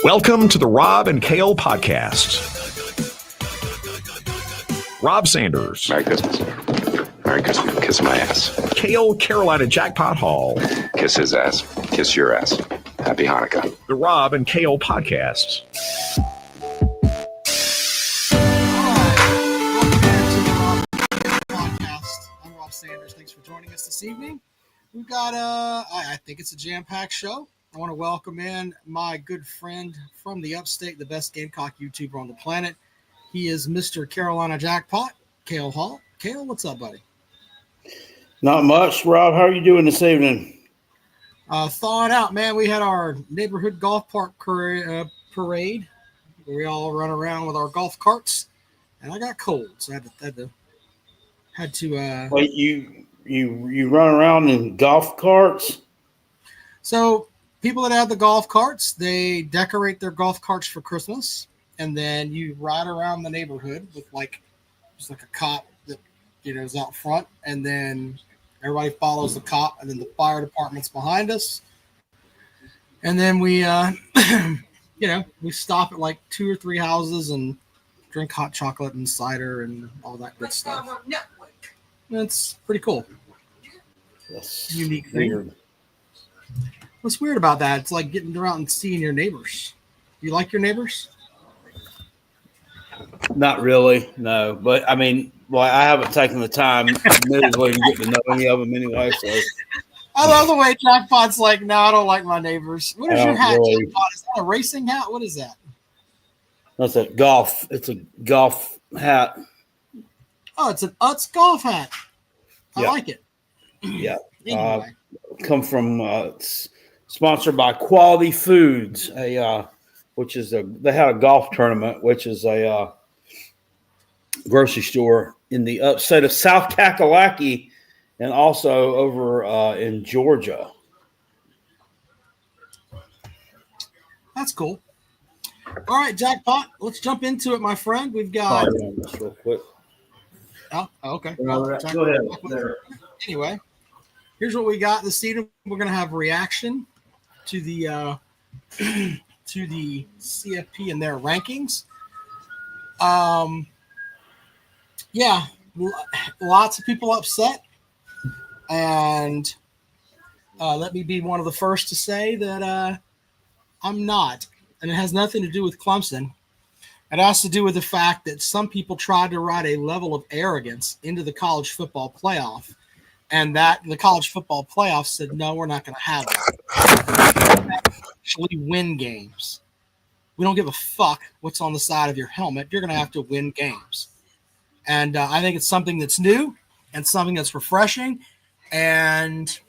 Welcome to the Rob and Kale podcast. Rob Sanders. Merry Christmas. Merry Christmas. Kiss my ass. Kale Carolina Jackpot Hall. Kiss his ass. Kiss your ass. Happy Hanukkah. The Rob and Kale podcast. I'm Rob Sanders. Thanks for joining us this evening. We've got I think it's a jam-packed show. I want to welcome in my good friend from the upstate, the best Gamecock YouTuber on the planet. He is Mr. Carolina Jackpot, Kale Hall. Kale, what's up, buddy? Not much, Rob. How are you doing this evening? Thawing out, man. We had our neighborhood golf park parade where we all run around with our golf carts, and I got cold, so I had to. Wait, you run around in golf carts? So people that have the golf carts, they decorate their golf carts for Christmas, and then you ride around the neighborhood with just like a cop that is out front, and then everybody follows the cop, and then the fire department's behind us, and then we we stop at like 2 or 3 houses and drink hot chocolate and cider and all that good stuff. It's pretty cool. That's unique thing. weird. What's weird about that? It's like getting around and seeing your neighbors. You like your neighbors? Not really, no. But I mean, I haven't taken the time admittedly to get to know any of them anyway. So I love the way Jackpot's like, no, I don't like my neighbors. What is your hat, really. Jackpot? Is that a racing hat? What is that? That's a golf. It's a golf hat. Oh, it's an Utz golf hat. I Yeah. like it. Yeah. Anyway. Come from it's sponsored by Quality Foods, they had a golf tournament, which is a grocery store in the upstate of South Kakalaki and also over in Georgia. That's cool. All right, Jackpot, let's jump into it, my friend. We've got. This real quick. Oh, okay. Go ahead. Anyway, here's what we got this evening. We're going to have reaction to the CFP and their rankings. Yeah, lots of people upset, and let me be one of the first to say that I'm not, and it has nothing to do with Clemson. It has to do with the fact that some people tried to write a level of arrogance into the college football playoff, and that the college football playoff said, no, we're not going to have it. Actually win games. We don't give a fuck what's on the side of your helmet. You're going to have to win games. And I think it's something that's new and something that's refreshing. And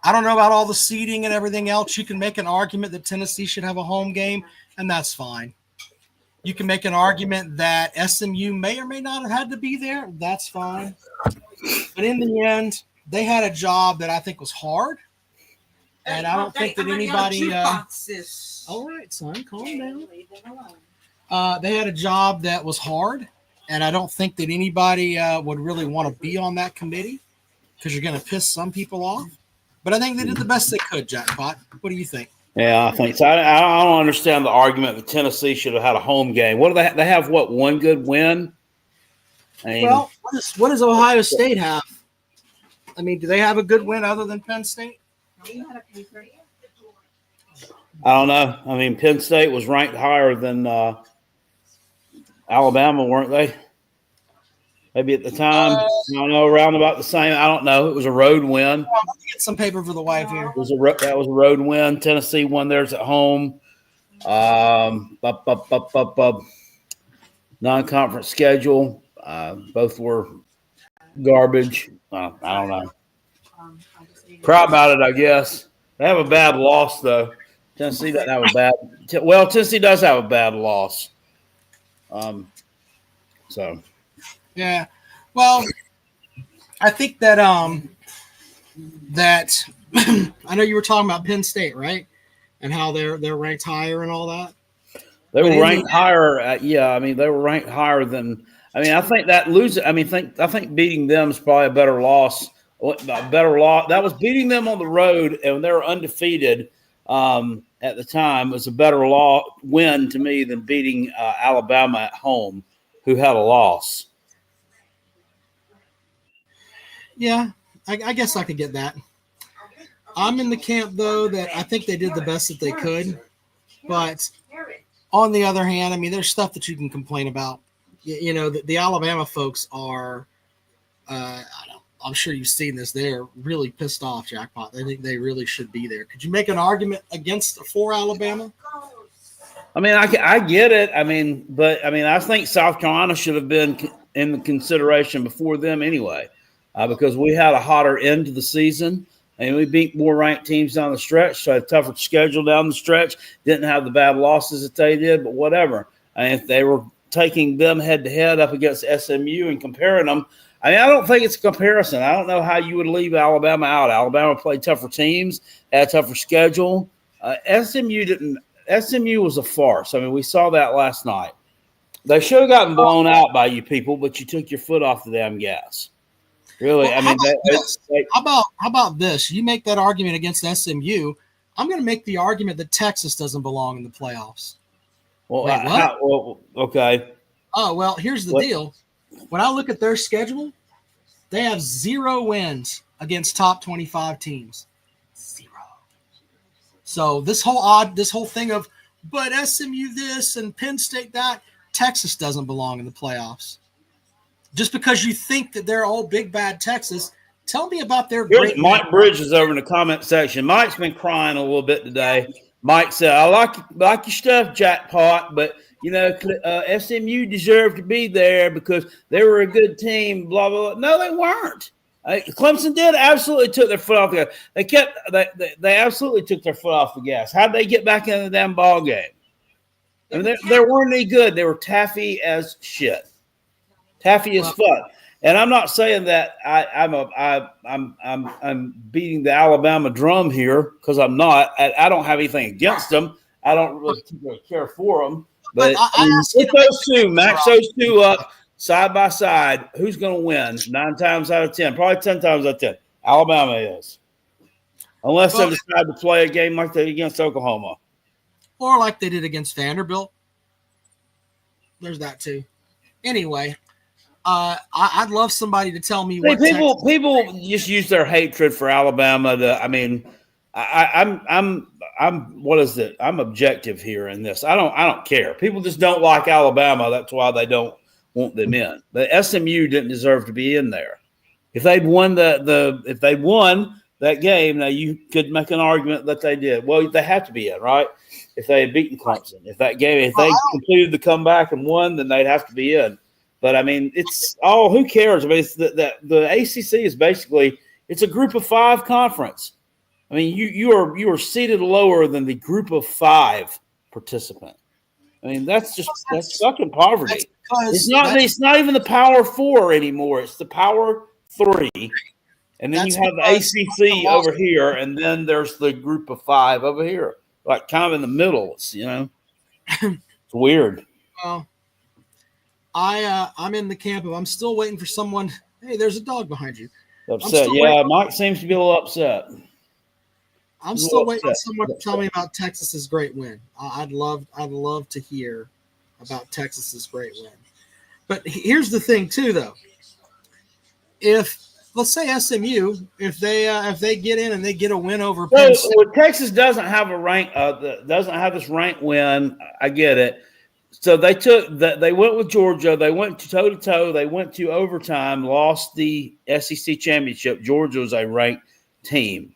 I don't know about all the seeding and everything else. You can make an argument that Tennessee should have a home game, and that's fine. You can make an argument that SMU may or may not have had to be there. That's fine. But in the end, they had a job that I think was hard. And I don't think that anybody all right, son, calm down. They had a job that was hard, and I don't think that anybody would really want to be on that committee because you're going to piss some people off. But I think they did the best they could, Jackpot. What do you think? Yeah, I think so. I don't understand the argument that Tennessee should have had a home game. What do they have? They have one good win? I mean, Well, what does Ohio State have? I mean, do they have a good win other than Penn State? I don't know. I mean, Penn State was ranked higher than Alabama, weren't they? Maybe at the time. I don't know, around about the same. I don't know. It was a road win. Let me get some paper for the wife here. That was a road win. Tennessee won theirs at home. Non-conference schedule. Both were garbage. I don't know. Proud about it, I guess. They have a bad loss, though. Tennessee doesn't have a bad. Well, Tennessee does have a bad loss. So. Yeah. Well, I think that that I know you were talking about Penn State, right? And how they're ranked higher and all that. They were ranked higher. Yeah, I mean, they were ranked higher than. I mean, I think that losing. I mean, I think beating them is probably a better loss. A better loss. That was beating them on the road, and they were undefeated. at the time was a better win to me than beating Alabama at home, who had a loss. Yeah, I guess I could get that. I'm in the camp, though, that I think they did the best that they could. But on the other hand, I mean, there's stuff that you can complain about. You know, the Alabama folks are, I'm sure you've seen this. They're really pissed off, Jackpot. They think they really should be there. Could you make an argument for Alabama? I mean, I get it. I mean, I think South Carolina should have been in the consideration before them anyway, because we had a hotter end to the season. And we beat more ranked teams down the stretch, so a tougher schedule down the stretch. Didn't have the bad losses that they did, but whatever. And if they were taking them head-to-head up against SMU and comparing them, I mean, I don't think it's a comparison. I don't know how you would leave Alabama out. Alabama played tougher teams, had a tougher schedule. SMU didn't. SMU was a farce. I mean, we saw that last night. They should have gotten blown out by you people, but you took your foot off the damn gas. Really, well, I mean, how about this? You make that argument against SMU. I'm going to make the argument that Texas doesn't belong in the playoffs. Well, Wait, what? Okay. Oh, well, here's the deal. When I look at their schedule, they have 0 wins against top 25 teams. 0. So this whole thing of, but SMU this and Penn State that, Texas doesn't belong in the playoffs. Just because you think that they're all big bad Texas, tell me about their great. Mike Bridges over in the comment section. Mike's been crying a little bit today. Mike said, "I like your stuff, Jackpot, but you know SMU deserved to be there because they were a good team." Blah blah blah. No, they weren't. Clemson did absolutely took their foot off the gas. They absolutely took their foot off the gas. How did they get back into the damn ball game? I mean, they weren't any good. They were taffy as shit. Taffy as fuck, and I'm not saying that I'm beating the Alabama drum here because I'm not. I don't have anything against them. I don't really care for them. But put those two, match those two up side by side. Who's going to win 9 times out of 10? Probably 10 times out of 10. Alabama is, unless they decide to play a game like they did against Oklahoma, or like they did against Vanderbilt. There's that too. Anyway. I'd love somebody to tell me what people just use their hatred for Alabama to. I mean, I'm what is it? I'm objective here in this. I don't care. People just don't like Alabama. That's why they don't want them in. But SMU didn't deserve to be in there. If they'd won if they'd won that game, now you could make an argument that they did. Well, they have to be in, right? If they had beaten Clemson, if they completed the comeback and won, then they'd have to be in. But I mean, it's who cares? I mean, it's the ACC is basically it's a group of 5 conference. I mean, you are seated lower than the group of 5 participant. I mean, that's fucking poverty. It's not even the Power 4 anymore. It's the Power 3, and then you have the ACC over here, and then there's the group of 5 over here, like kind of in the middle. It's it's weird. Well. I'm in the camp of I'm still waiting for someone. Hey, there's a dog behind you. Upset. Yeah, Mike seems to be a little upset. I'm still waiting for someone to tell me about Texas's great win. I'd love to hear about Texas's great win. But here's the thing too, though. If let's say SMU, if they get in and they get a win over Penn State, Texas doesn't have a rank doesn't have this rank win. I get it. So they went with Georgia. They went toe to toe. They went to overtime. Lost the SEC championship. Georgia was a ranked team.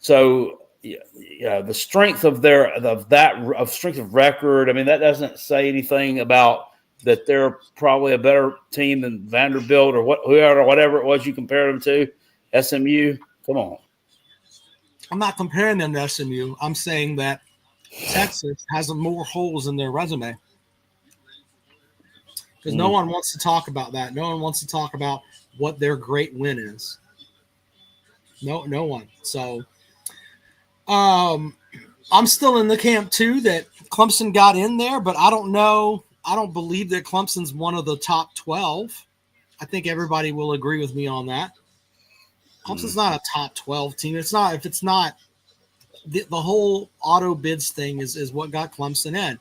So the strength of strength of record. I mean, that doesn't say anything about that they're probably a better team than Vanderbilt or whatever it was you compared them to. SMU. Come on. I'm not comparing them to SMU. I'm saying that Texas has more holes in their resume. Because no one wants to talk about that. No one wants to talk about what their great win is. No one. So I'm still in the camp too that Clemson got in there, but I don't know. I don't believe that Clemson's one of the top 12. I think everybody will agree with me on that. Clemson's not a top 12 team. It's not. If it's not the whole auto bids thing is what got Clemson in.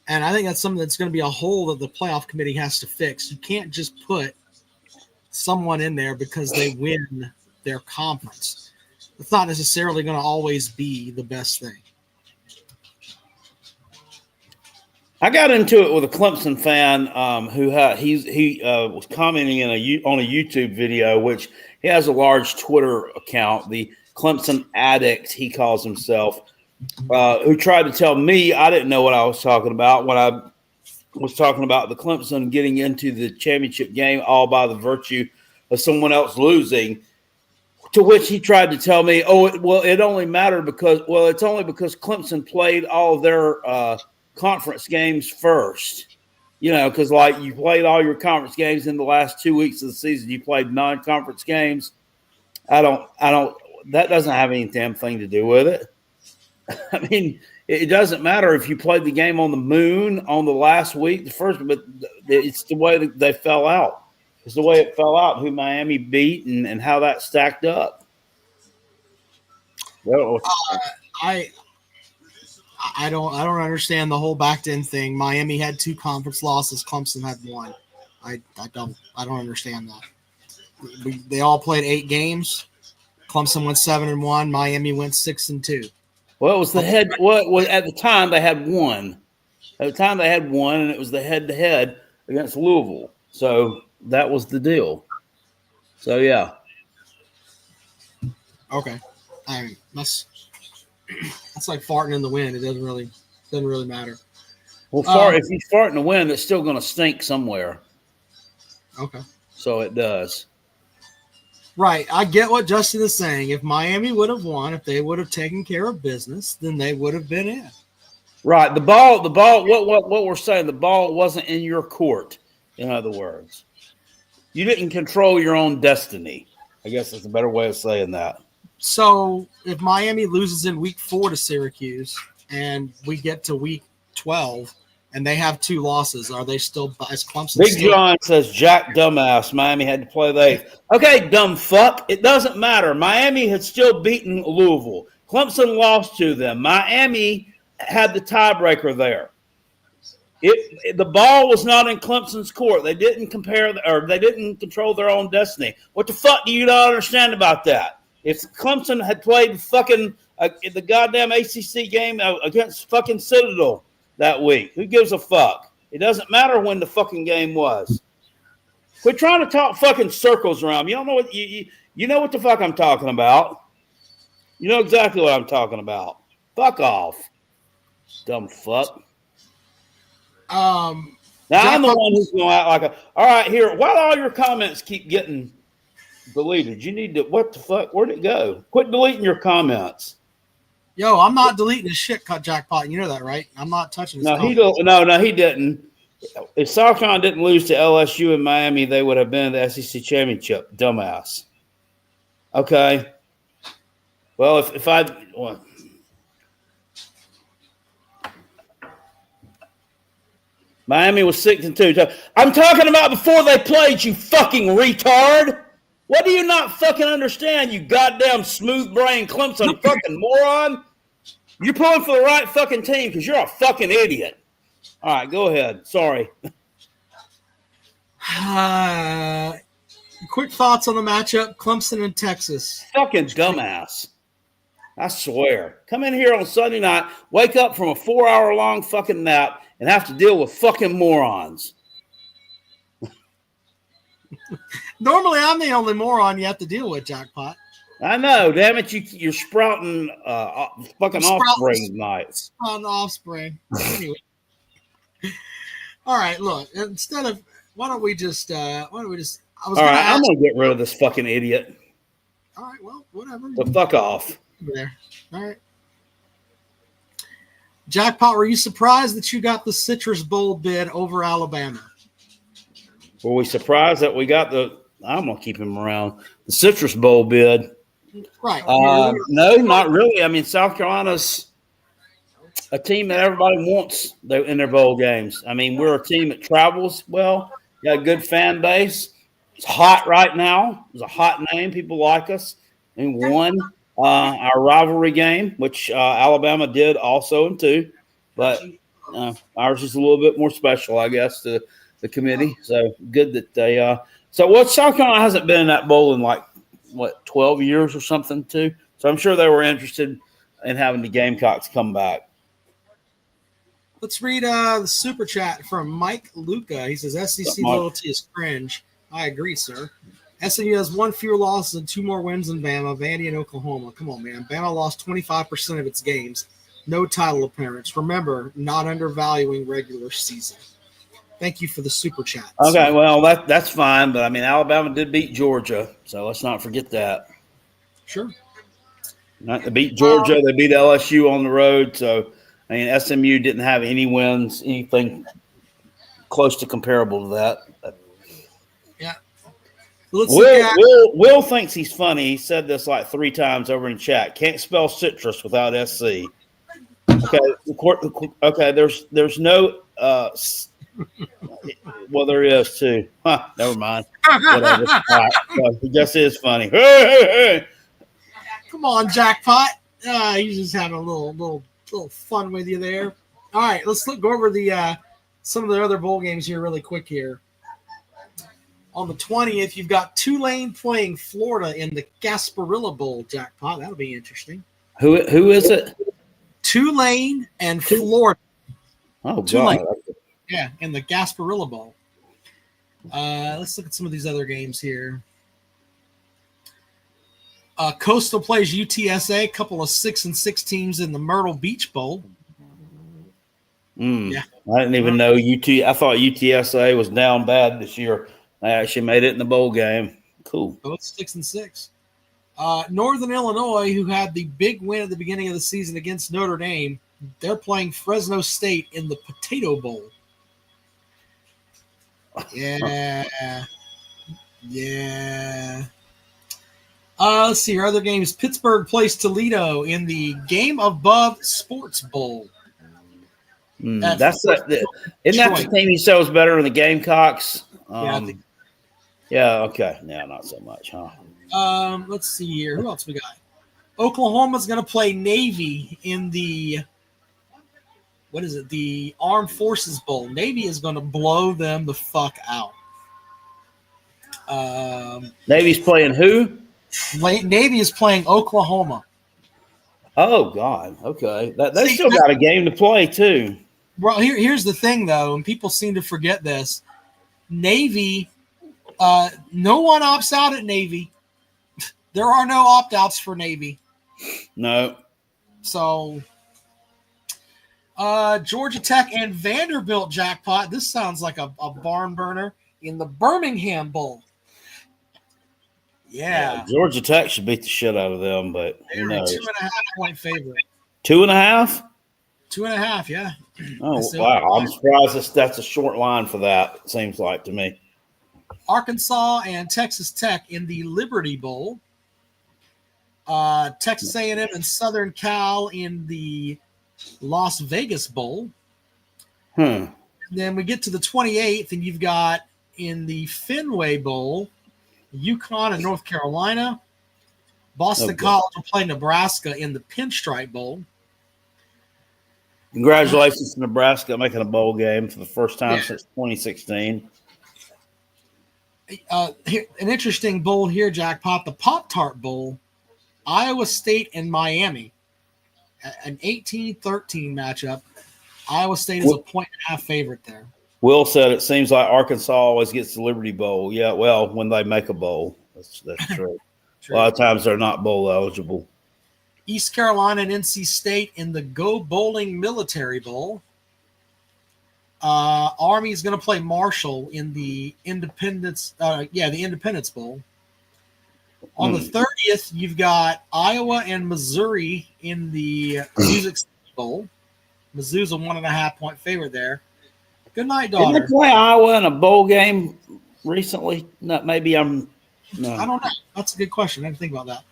And I think that's something that's going to be a hole that the playoff committee has to fix. You can't just put someone in there because they win their conference. It's not necessarily going to always be the best thing. I got into it with a Clemson fan who was commenting on a YouTube video, which he has a large Twitter account, the Clemson Addict, he calls himself, who tried to tell me I didn't know what I was talking about when I was talking about the Clemson getting into the championship game all by the virtue of someone else losing. To which he tried to tell me, it only mattered because it's only because Clemson played all of their conference games first, because like you played all your conference games in the last 2 weeks of the season. You played non-conference games. That doesn't have any damn thing to do with it. I mean, it doesn't matter if you played the game on the moon on the last week, the first, but it's the way that they fell out. It's the way it fell out, who Miami beat and how that stacked up. Well, I don't understand the whole backed-in thing. Miami had 2 conference losses. Clemson had 1. I don't understand that. They all played 8 games. Clemson went 7-1. Miami went 6-2. Well, it was the head. Well, at the time they had 1. At the time they had 1, and it was the head-to-head against Louisville. So that was the deal. So yeah. Okay. I mean, that's like farting in the wind. It doesn't really matter. Well, if you fart in the wind, it's still going to stink somewhere. Okay. So it does. Right. I get what Justin is saying. If Miami would have won, if they would have taken care of business, then they would have been in. Right. The ball. What we're saying, the ball wasn't in your court. In other words, you didn't control your own destiny. I guess that's a better way of saying that. So if Miami loses in week 4 to Syracuse and we get to week 12 and they have 2 losses, are they still as Clemson? Big John says, Jack dumbass, Miami had to play the 8th. Okay, dumb fuck. It doesn't matter. Miami had still beaten Louisville. Clemson lost to them. Miami had the tiebreaker there. The ball was not in Clemson's court. They didn't they didn't control their own destiny. What the fuck do you not understand about that? If Clemson had played fucking the goddamn ACC game against fucking Citadel that week, who gives a fuck? It doesn't matter when the fucking game was. Quit trying to talk fucking circles around. You don't know what you know what the fuck I'm talking about. You know exactly what I'm talking about. Fuck off, dumb fuck. Now I'm the one who's going out like all right, here, why do all your comments keep getting deleted? You need to, what the fuck? Where'd it go? Quit deleting your comments. Yo, I'm not deleting his shit, Jackpot. You know that, right? I'm not touching his comments. No, he didn't. If South Carolina didn't lose to LSU in Miami, they would have been in the SEC championship. Dumbass. Okay. Well, Miami was 6-2. I'm talking about before they played, you fucking retard. What do you not fucking understand, you goddamn smooth-brained Clemson fucking moron? You're pulling for the right fucking team because you're a fucking idiot. All right, go ahead. Sorry. Quick thoughts on the matchup, Clemson and Texas. Fucking dumbass. I swear. Come in here on Sunday night, wake up from a 4-hour-long fucking nap, and have to deal with fucking morons. Normally, I'm the only moron you have to deal with, Jackpot. I know. Damn it, you're sprouting fucking offspring tonight. Sprouting offspring. Anyway. All right, look. Instead of, why don't we just? I'm gonna get rid of this fucking idiot. All right, well, whatever. So fuck off. There. All right. Jackpot, were you surprised that you got the Citrus Bowl bid over Alabama? Were we surprised that we got I'm going to keep him around, the Citrus Bowl bid? Right. No, not really. I mean, South Carolina's a team that everybody wants in their bowl games. I mean, we're a team that travels well, got a good fan base. It's hot right now. It's a hot name. People like us. And won our rivalry game, which Alabama did also in 2, but ours is a little bit more special, I guess, to the committee. So good that they. So what South Carolina hasn't been in that bowl in 12 years or something too. So I'm sure they were interested in having the Gamecocks come back. Let's read the super chat from Mike Luca. He says, SEC loyalty is cringe. I agree, sir. SMU has 1 fewer losses and 2 more wins than Bama, Vandy, and Oklahoma. Come on, man. Bama lost 25% of its games. No title appearance. Remember, not undervaluing regular season. Thank you for the super chat. Okay, well, that's fine. But, I mean, Alabama did beat Georgia, so let's not forget that. Sure. They beat Georgia. They beat LSU on the road. So, I mean, SMU didn't have any wins, anything close to comparable to that. Yeah. Will thinks he's funny. He said this 3 times over in chat. Can't spell citrus without SC. Okay. There's no. Well, there is too. Never mind. Whatever. Right. He just is funny. Come on, Jackpot. He's just having a little fun with you there. All right, let's go over the some of the other bowl games here really quick here. On the 20th, you've got Tulane playing Florida in the Gasparilla Bowl, Jackpot. That'll be interesting. Who is it? Tulane and Florida. Oh, Tulane. God. Yeah, in the Gasparilla Bowl. Let's look at some of these other games here. Coastal plays UTSA, a couple of 6-6 teams in the Myrtle Beach Bowl. Yeah. I didn't even know I thought UTSA was down bad this year. They actually made it in the bowl game. Cool. Both 6-6. Northern Illinois, who had the big win at the beginning of the season against Notre Dame, they're playing Fresno State in the Potato Bowl. Yeah. Yeah. Let's see. Our other games. Pittsburgh plays Toledo in the Game Above Sports Bowl. Isn't that the team you said was better than the Gamecocks? Yeah, okay. No, not so much, huh? Let's see here. Who else we got? Oklahoma's going to play Navy in the the Armed Forces Bowl. Navy is going to blow them the fuck out. Navy's playing who? Navy is playing Oklahoma. Oh, God. Okay. They still got a game to play, too. Well, here's the thing, though, and people seem to forget this. Navy, no one opts out at Navy. There are no opt-outs for Navy. No. So, Georgia Tech and Vanderbilt, Jackpot. This sounds like a barn burner in the Birmingham Bowl. Yeah. Georgia Tech should beat the shit out of them, but who knows? 2.5 point favorite. 2.5? 2.5, yeah. Oh, wow. I'm surprised that's a short line for that, it seems like to me. Arkansas and Texas Tech in the Liberty Bowl. Texas A&M and Southern Cal in the Las Vegas Bowl. Then we get to the 28th, and you've got in the Fenway Bowl, UConn and North Carolina. Boston College will play Nebraska in the Pinstripe Bowl. Congratulations to Nebraska making a bowl game for the first time since 2016. An interesting bowl here, Jackpot, the Pop-Tart Bowl, Iowa State and Miami. An 18-13 matchup. Iowa State is a 1.5 favorite there. Will said it seems like Arkansas always gets the Liberty Bowl. Yeah, well, when they make a bowl. That's true. A lot of times they're not bowl eligible. East Carolina and NC State in the Go Bowling Military Bowl. Army is going to play Marshall in the Independence Bowl. On the 30th, you've got Iowa and Missouri in the Music City Bowl. Mizzou's a 1.5 point favorite there. Good night, daughter. Didn't they play Iowa in a bowl game recently? No, maybe I'm. No. I don't know. That's a good question. I didn't think about that.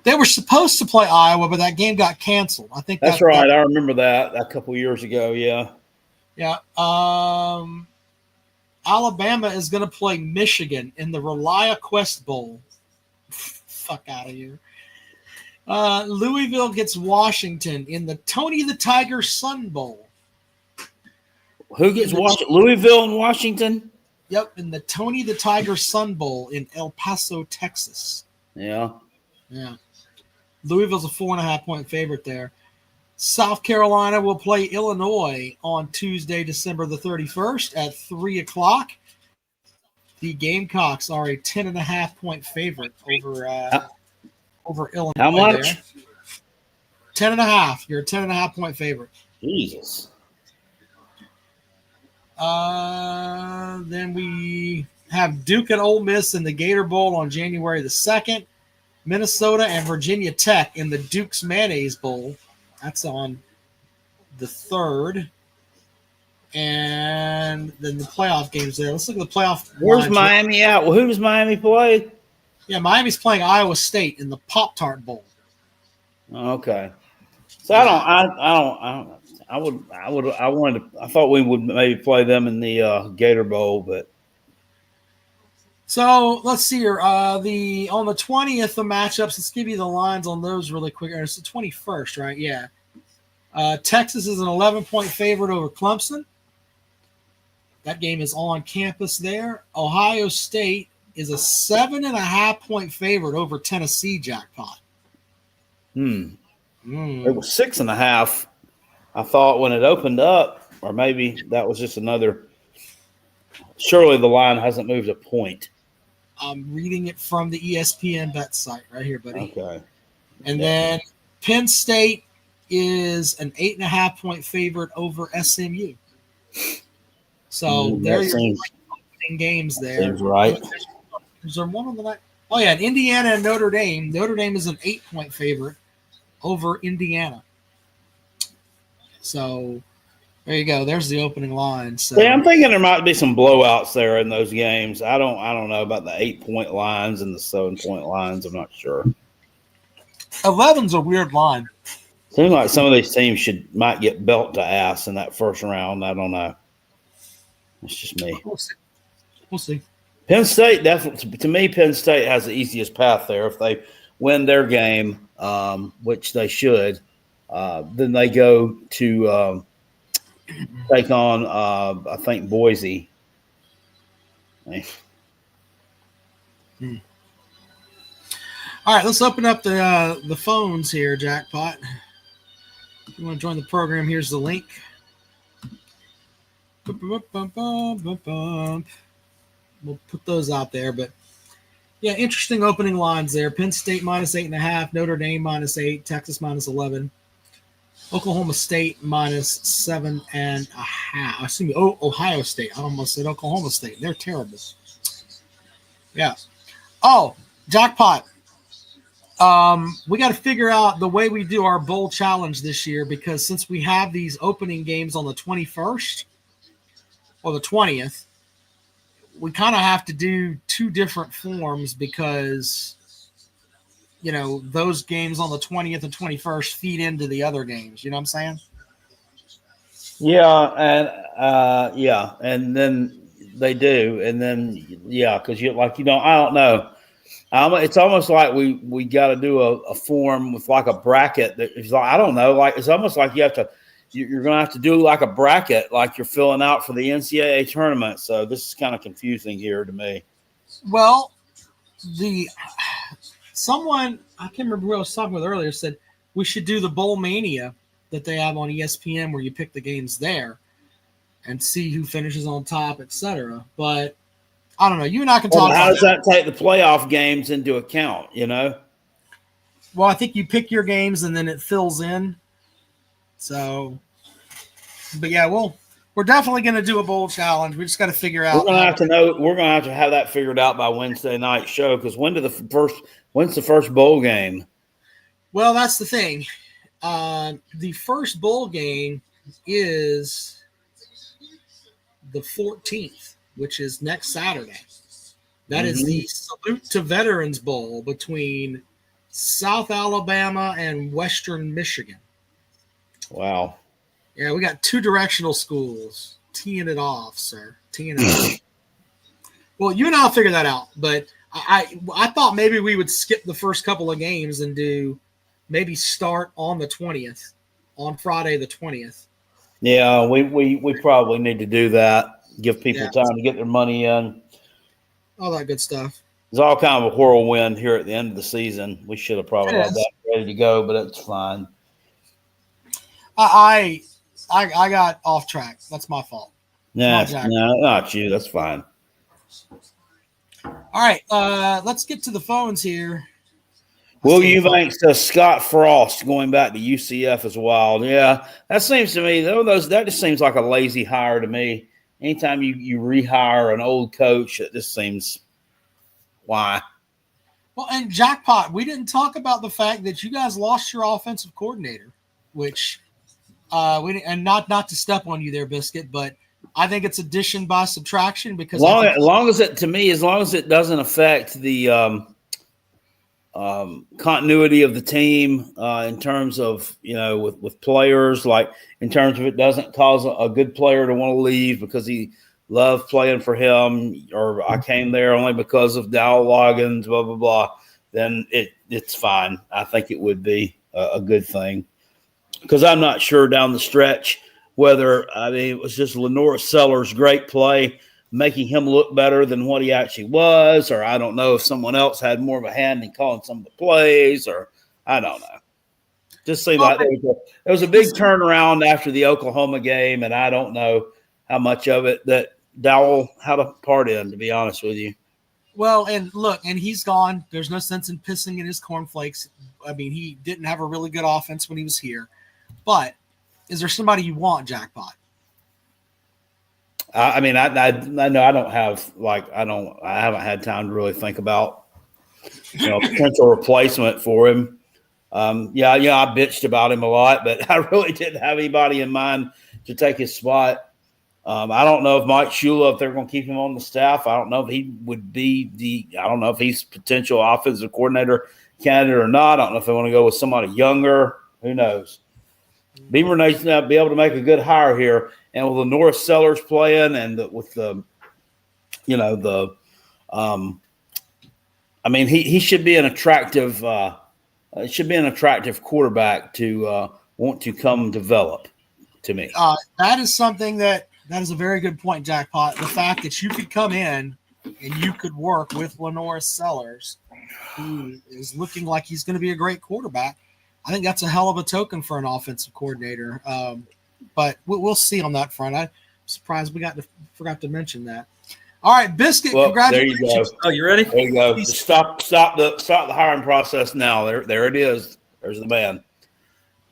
They were supposed to play Iowa, but that game got canceled. I think that's right. I remember that a couple years ago. Yeah. Yeah. Alabama is going to play Michigan in the ReliaQuest Bowl. Fuck out of here. Louisville gets Washington in the Tony the Tiger Sun Bowl. Who gets Washington? Louisville and Washington? Yep, in the Tony the Tiger Sun Bowl in El Paso, Texas. Yeah. Louisville's a 4.5-point favorite there. South Carolina will play Illinois on Tuesday, December the 31st at 3 o'clock. The Gamecocks are a 10.5-point favorite over Illinois. How much? There. 10.5. You're a 10.5-point favorite. Jesus. Then we have Duke and Ole Miss in the Gator Bowl on January the 2nd. Minnesota and Virginia Tech in the Duke's Mayonnaise Bowl. That's on the 3rd. And then the playoff games there. Let's look at the playoff. Where's Miami at? Well, who does Miami play? Yeah, Miami's playing Iowa State in the Pop-Tart Bowl. Okay. So I thought we would maybe play them in the Gator Bowl, but. So let's see here. On the 20th, the matchups. Let's give you the lines on those really quick. It's the 21st, right? Yeah. Texas is an 11-point favorite over Clemson. That game is on campus there. Ohio State is a 7.5-point favorite over Tennessee. Jackpot. It was 6.5. I thought when it opened up, or maybe that was just another. Surely the line hasn't moved a point. I'm reading it from the ESPN bet site right here, buddy. Okay. And then Penn State is an 8.5-point favorite over SMU. So there you're opening games there. Seems right. Is there one on the night? Oh, yeah, Indiana and Notre Dame. Notre Dame is an 8-point favorite over Indiana. So there you go. There's the opening line. So yeah, I'm thinking there might be some blowouts there in those games. I don't know about the 8-point lines and the 7-point lines. I'm not sure. 11's a weird line. Seems like some of these teams might get belt to ass in that first round. I don't know. It's just me. We'll see. Penn State, definitely, to me, Penn State has the easiest path there. If they win their game, which they should, then they go to take on, I think, Boise. All right, let's open up the phones here, Jackpot. If you want to join the program, here's the link. We'll put those out there, but yeah, interesting opening lines there. Penn State minus 8.5, Notre Dame minus 8, Texas minus 11, Oklahoma State minus 7.5. Excuse me, Ohio State. I almost said Oklahoma State. They're terrible. Yeah. Oh, Jackpot. We got to figure out the way we do our bowl challenge this year, because since we have these opening games on the 21st or the 20th, we kind of have to do two different forms because, you know, those games on the 20th and 21st feed into the other games. You know what I'm saying? Yeah, and then they do, and then because I don't know. It's almost like we got to do a form with like a bracket that is like, I don't know, like it's almost like you're going to have to do like a bracket like you're filling out for the NCAA tournament. So this is kind of confusing here to me. Well, someone, I can't remember who I was talking with earlier, said we should do the Bowl Mania that they have on ESPN where you pick the games there and see who finishes on top, etc. But I don't know. You and I can talk about how does that take the playoff games into account, you know? Well, I think you pick your games and then it fills in. So, but yeah, we're definitely going to do a bowl challenge. We just got to figure out. We're going to have to have that figured out by Wednesday night show, because when's the first bowl game? Well, that's the thing. The first bowl game is the 14th, which is next Saturday. That is the Salute to Veterans Bowl between South Alabama and Western Michigan. Wow. Yeah, we got two directional schools teeing it off, sir. Teeing it off. Well, you and I'll figure that out. But I thought maybe we would skip the first couple of games and do maybe start on the 20th, on Friday the 20th. Yeah, we probably need to do that. Give people Yeah. time to get their money in. All that good stuff. It's all kind of a whirlwind here at the end of the season. We should have probably It had is. that ready to go, but it's fine. I got off track. That's my fault. Nah, Jack. no, not you. That's fine. All right, let's get to the phones here. Will Eubanks says Scott Frost going back to UCF is wild. Yeah, that seems to me that just seems like a lazy hire to me. Anytime you rehire an old coach, it just seems why. Well, and jackpot, we didn't talk about the fact that you guys lost your offensive coordinator, which and not to step on you there, Biscuit, but I think it's addition by subtraction because as long as it doesn't affect the continuity of the team in terms of with players, like in terms of it doesn't cause a good player to want to leave because he loved playing for him, or I came there only because of Dow Loggins, blah blah blah. Then it's fine. I think it would be a good thing because I'm not sure down the stretch whether it was just Lenore Sellers' great play making him look better than what he actually was, or I don't know if someone else had more of a hand in calling some of the plays, or I don't know. Just seemed like there was a big turnaround after the Oklahoma game, and I don't know how much of it that Dowell had a part in, to be honest with you. Well, and look, and he's gone. There's no sense in pissing in his cornflakes. I mean, he didn't have a really good offense when he was here. But is there somebody you want, Jackpot? I know I don't have I haven't had time to really think about potential replacement for him. I bitched about him a lot, but I really didn't have anybody in mind to take his spot. I don't know if Mike Shula, if they're going to keep him on the staff, I don't know if he would be I don't know if he's potential offensive coordinator candidate or not. I don't know if they want to go with somebody younger. Who knows? Beaver Nation will be able to make a good hire here. And with the North Sellers playing and he should be an attractive quarterback to want to come develop to me. That is something that is a very good point, Jackpot. The fact that you could come in and you could work with Lenore Sellers, who is looking like he's going to be a great quarterback. I think that's a hell of a token for an offensive coordinator. But we'll see on that front. I'm surprised we forgot to mention that. All right, Biscuit, congratulations. There you go. Oh, you ready? There you go. Just stop the hiring process now. There it is. There's the man.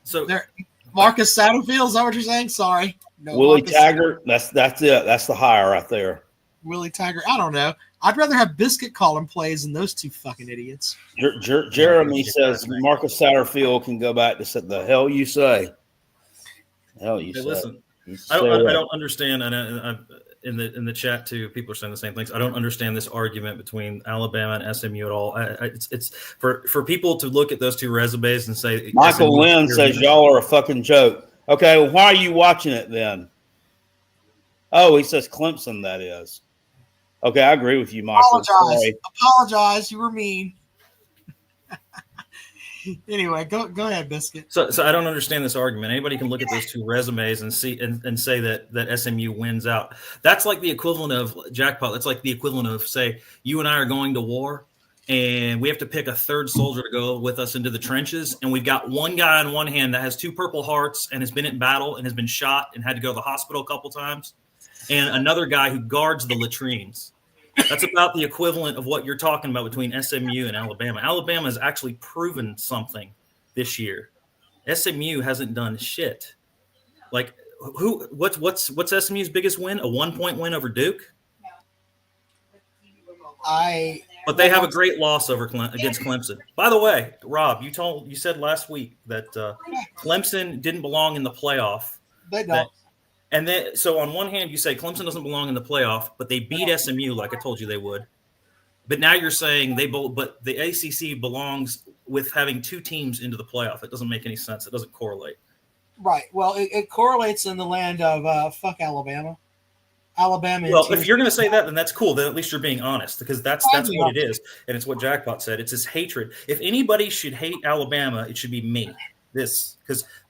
So there, Marcus Satterfield, is that what you're saying? Sorry. No, Willie Marcus Taggart. That's it. That's the hire right there. Willie Taggart. I don't know. I'd rather have Biscuit call him plays than those two fucking idiots. Jeremy says Marcus Satterfield can go back to the hell you say. Hell you say. Listen, I don't understand, and in the chat too, people are saying the same things. I don't understand this argument between Alabama and SMU at all. It's for people to look at those two resumes and say Michael SMU Lynn says y'all are a fucking joke. Okay, well, why are you watching it then? Oh, he says Clemson, that is. Okay, I agree with you, Michael. Apologize. You were mean. Anyway, go ahead, Biscuit. So I don't understand this argument. Anybody can look at those two resumes and see and say that SMU wins out. That's like the equivalent of Jackpot. That's like the equivalent of, say, you and I are going to war and we have to pick a third soldier to go with us into the trenches, and we've got one guy on one hand that has 2 Purple Hearts and has been in battle and has been shot and had to go to the hospital a couple times, and another guy who guards the latrines. That's about the equivalent of what you're talking about between SMU and Alabama. Alabama has actually proven something this year. SMU hasn't done shit. Like, what's SMU's biggest win? A 1-point win over Duke? But they have a great loss against Clemson. By the way, Rob, you said last week that Clemson didn't belong in the playoff. They don't. And then, so on one hand, you say Clemson doesn't belong in the playoff, but they beat SMU like I told you they would. But now you're saying but the ACC belongs with having 2 teams into the playoff. It doesn't make any sense. It doesn't correlate. Right. Well, it correlates in the land of fuck Alabama. Alabama. Well, if you're going to say that, then that's cool. Then at least you're being honest, because that's what it is, and it's what Jackpot said. It's this hatred. If anybody should hate Alabama, it should be me. Because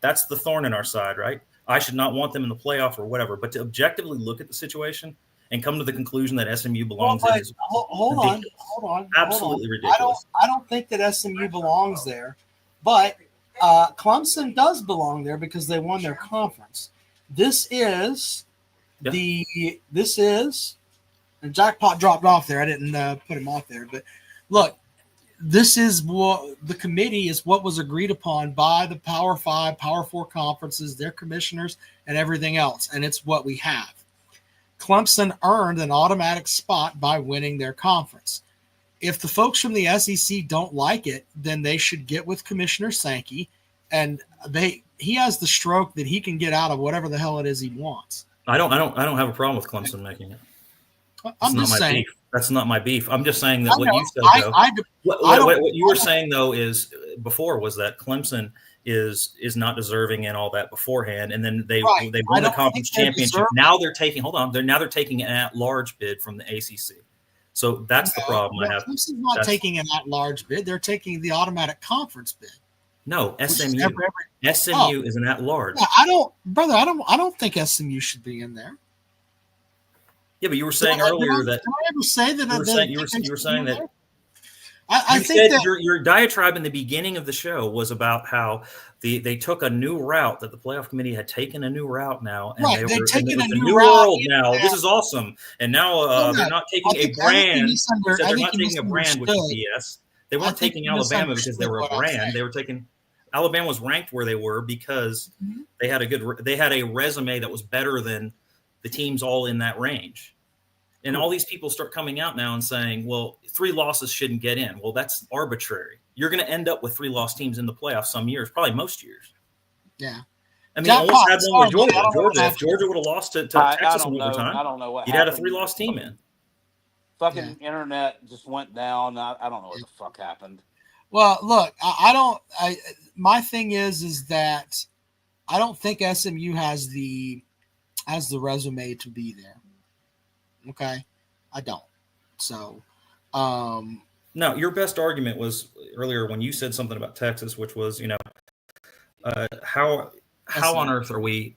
that's the thorn in our side, right? I should not want them in the playoff or whatever. But to objectively look at the situation and come to the conclusion that SMU belongs in is hold on. Absolutely ridiculous. I don't think that SMU belongs there, but Clemson does belong there because they won their conference. This is and Jackpot dropped off there. I didn't put him off there, but look, this is what the committee is what was agreed upon by the Power 5, Power 4 conferences, their commissioners, and everything else, and it's what we have. Clemson earned an automatic spot by winning their conference. If the folks from the SEC don't like it, then they should get with Commissioner Sankey, and he has the stroke that he can get out of whatever the hell it is he wants. I don't have a problem with Clemson making it. I'm just saying. Beef. That's not my beef. I'm just saying that what you said, though. What you were saying, though, is before was that Clemson is not deserving and all that beforehand, and then they won the conference championship. Now they're taking they're taking an at-large bid from the ACC. So that's the problem I have. Clemson's not taking an at-large bid; they're taking the automatic conference bid. No, SMU. SMU is an at-large. Yeah, I don't think SMU should be in there. Yeah, but you were saying earlier that. Did I ever say that? You were saying that. I think that your diatribe in the beginning of the show was about how they took a new route, that the playoff committee had taken a new route now, and they're taking a new route world now. This is awesome, and now they're not taking a brand. They're not taking a brand, which is BS. They weren't taking Alabama because they were a brand. They were taking. Alabama was ranked where they were because they had a resume that was better than the teams all in that range. And all these people start coming out now and saying, well, 3 losses shouldn't get in. Well, that's arbitrary. You're going to end up with 3 lost teams in the playoffs some years, probably most years. Yeah. I mean, almost had one with Georgia. If Georgia would have lost to Texas in overtime, I don't know what you'd had a 3-loss team in. Fucking internet just went down. I don't know what the fuck happened. Well, look, my thing is that I don't think SMU has the resume to be there. Okay, I don't. So, no, your best argument was earlier when you said something about Texas, which was, how on earth are we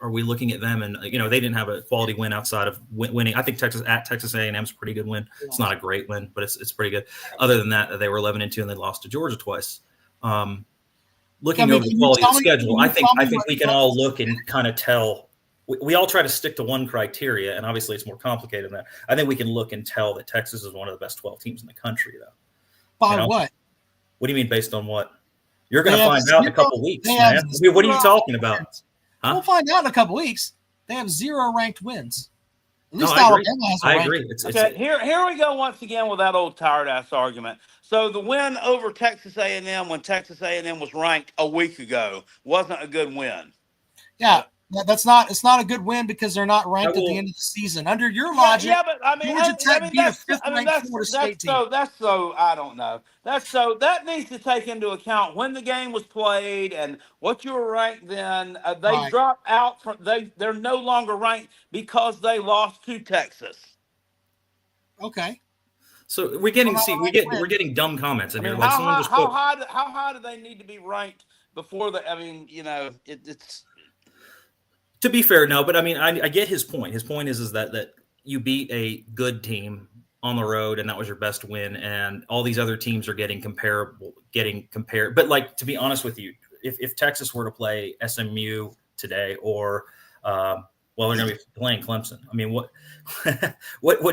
looking at them? And they didn't have a quality win outside of winning. I think Texas A&M is a pretty good win. It's not a great win, but it's pretty good. Other than that, they were 11-2 and they lost to Georgia twice. Looking over the quality of the schedule, I think we can all look and kind of tell. We all try to stick to one criteria, and obviously it's more complicated than that. I think we can look and tell that Texas is one of the best 12 teams in the country, though. By what? What do you mean based on what? You're going to find out in a couple weeks, man. What are you talking about? Huh? We'll find out in a couple weeks. They have 0 ranked wins. At least Alabama has I agree. Here we go once again with that old tired-ass argument. So the win over Texas A&M when Texas A&M was ranked a week ago wasn't a good win. Yeah. It's not a good win because they're not ranked at the end of the season. Under your logic, but I mean, Georgia Tech beat a 5th-ranked Florida State team. I don't know. That needs to take into account when the game was played and what you were ranked then. They dropped out from they're no longer ranked because they lost to Texas. Okay. So we're getting dumb comments in here. How high do they need to be ranked before the? I mean, it's. To be fair, no, but I mean, I get his point. His point is that you beat a good team on the road, and that was your best win, and all these other teams are getting compared. But to be honest with you, if Texas were to play SMU today, or they're going to be playing Clemson. I mean, what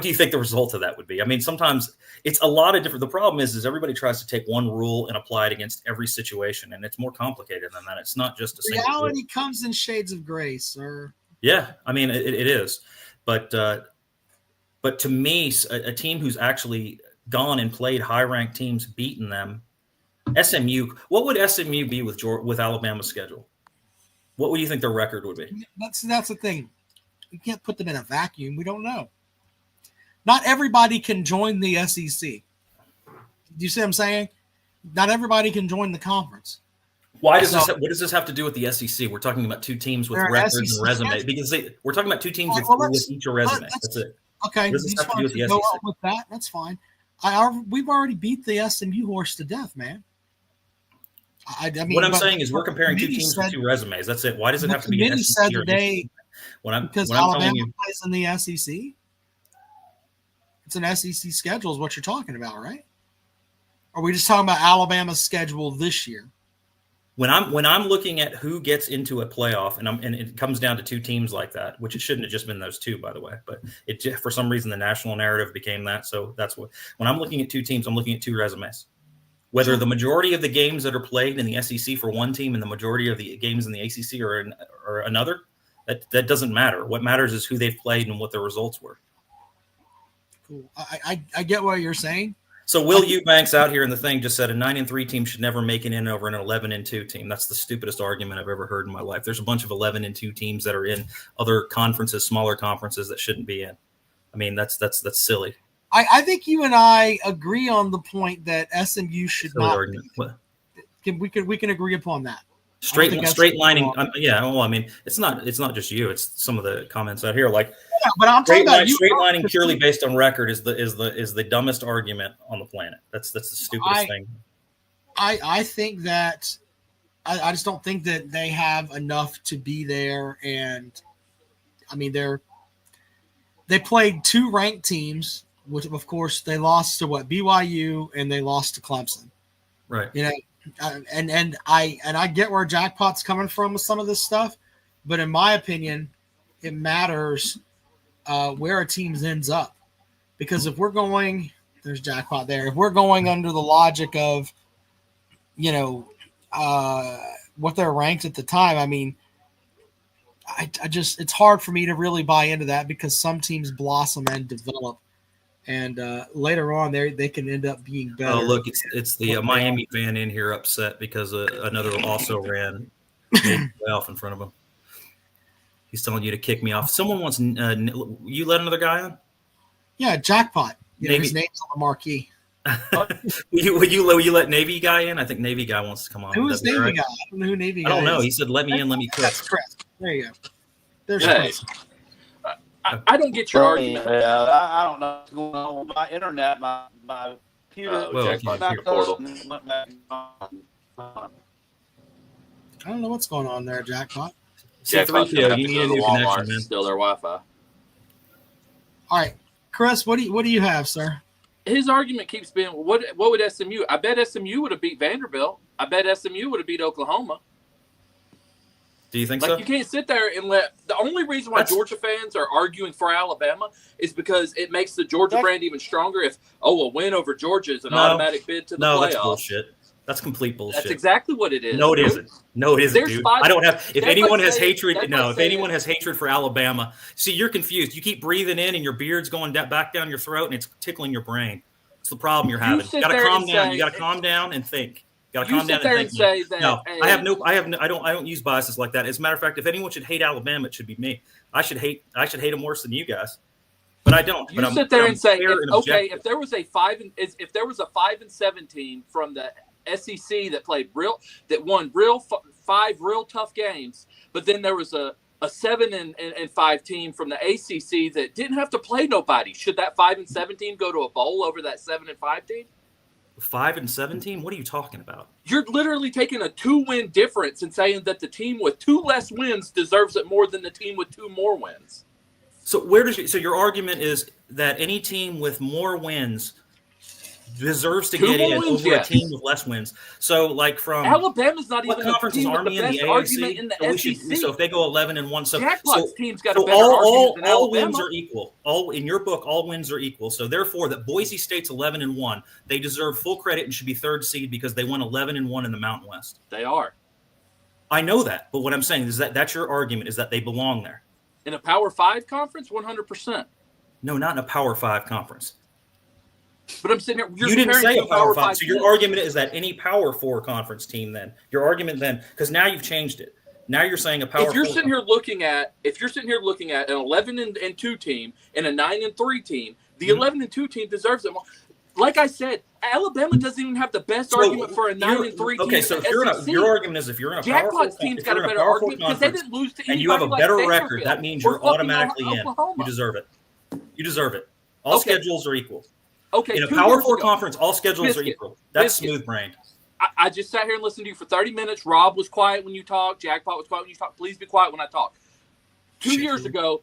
do you think the result of that would be? I mean, sometimes it's a lot of different. The problem is everybody tries to take one rule and apply it against every situation, and it's more complicated than that. It's not just a single reality rule. Comes in shades of gray, sir. Yeah, I mean, it is, but to me, a team who's actually gone and played high-ranked teams, beaten them, SMU. What would SMU be with Alabama's schedule? What would you think their record would be? That's the thing. We can't put them in a vacuum. We don't know. Not everybody can join the SEC. Do you see what I'm saying? Not everybody can join the conference. Why does this? What does this have to do with the SEC? We're talking about two teams with records and resumes because we're talking about two teams with each a resume. That's it. Okay, what does this have to do with the go SEC? on with that. That's fine. We've already beat the SMU horse to death, man. I mean, what I'm saying is we're comparing two teams with two resumes. That's it. Why does it have to be an SEC or today? Because Alabama plays in the SEC. It's an SEC schedule, is what you're talking about, right? Or are we just talking about Alabama's schedule this year? When I'm looking at who gets into a playoff, and it comes down to two teams like that, which it shouldn't have just been those two, by the way, but it for some reason the national narrative became that. So that's what when I'm looking at two teams, I'm looking at two resumes. Whether the majority of the games that are played in the SEC for one team and the majority of the games in the ACC or another, that doesn't matter. What matters is who they've played and what their results were. Cool. I get what you're saying. So Will Eubanks out here in the thing just said a 9-3 team should never make it in over an 11-2 team. That's the stupidest argument I've ever heard in my life. There's a bunch of 11-2 teams that are in other conferences, smaller conferences that shouldn't be in. I mean, that's silly. I think you and I agree on the point that SMU should silly not. Argument. We can agree upon that. Straight lining. Yeah. Well, I mean, it's not just you. It's some of the comments out here. Like, yeah, but I'm talking about straight lining purely based on record is the dumbest argument on the planet. That's the stupidest thing. I think that I just don't think that they have enough to be there. And I mean, they played two ranked teams, which of course they lost to BYU and they lost to Clemson. Right. You know. And I get where Jackpot's coming from with some of this stuff, but in my opinion, it matters where a team ends up, because if we're going, there's Jackpot there. If we're going under the logic of, what they're ranked at the time, I mean, I just it's hard for me to really buy into that because some teams blossom and develop. And later on, they can end up being better. Oh, look, it's the Miami fan in here upset because another also ran playoff in front of him. He's telling you to kick me off. Someone wants you let another guy on? Yeah, Jackpot. His name's on the marquee. will you let Navy guy in? I think Navy guy wants to come on. Who is Navy guy? I don't know who Navy guy is. I don't know. He said, "Let me in, let me cook." That's Chris. There you go. There's Chris. I don't get your argument. I don't know what's going on with my internet. My computer backed up and went back on. I don't know what's going on there, Jackpot. Jackpot, you need a new connection, man. Still their Wi-Fi. All right, Chris, what do you have, sir? His argument keeps being, what would SMU? I bet SMU would have beat Vanderbilt. I bet SMU would have beat Oklahoma. Do you think so? You can't sit there and the only reason why Georgia fans are arguing for Alabama is because it makes the Georgia brand even stronger. If a win over Georgia is an automatic bid to the playoffs. That's bullshit. That's complete bullshit. That's exactly what it is. No, it isn't. No, it isn't, dude. I don't have. If anyone has hatred, if anyone has hatred for Alabama, see, you're confused. You keep breathing in, and your beard's going back down your throat, and it's tickling your brain. It's the problem you're having. You got to calm down. You got to calm down and think. Got to calm down and think. No, I don't use biases like that. As a matter of fact, if anyone should hate Alabama, it should be me. I should hate them worse than you guys. But I don't. You sit there and say, if there was a 5-7 team from the SEC that won five real tough games, but then there was a 7-5 team from the ACC that didn't have to play nobody. Should that 5-7 team go to a bowl over that 7-5 team? 5-7 team? What are you talking about? You're literally taking a 2-win difference and saying that the team with 2 less wins deserves it more than the team with 2 more wins. So so your argument is that any team with more wins deserves to get in over a team with less wins. So, like from Alabama's not even conference is Army in the AAC. In the SEC. So if they go 11-1, Jackpot's team's got a better argument than all Alabama. Wins are equal. All in your book, all wins are equal. So therefore, that Boise State's 11-1, they deserve full credit and should be 3rd seed because they won 11-1 in the Mountain West. They are. I know that, but what I'm saying is that's your argument is that they belong there in a Power 5 conference. 100%. No, not in a Power 5 conference. But I'm sitting here. You didn't say a Power 5. So your argument is that any Power 4 conference team then. Your argument then, because now you've changed it. Now you're saying a Power 4. If you're sitting here looking at an 11-2 team and a 9-3 team, the 11-2 team deserves it more. like I said, Alabama doesn't even have the best argument for a 9-3 team. Okay, so in the SEC. your argument is if you're in a Jackpot's team's got a better argument because they didn't lose to anybody and you have a like better Vanderbilt record, that means or you're fucking automatically in. Oklahoma. You deserve it. You deserve it. All Okay. schedules are equal. Okay, In a 2 Power years 4 ago- conference, all schedules are Biscuit. equal. That's Biscuit. smooth-brained. I just sat here and listened to you for 30 minutes. Rob was quiet when you talked. Jackpot was quiet when you talked. Please be quiet when I talk. 2 years ago,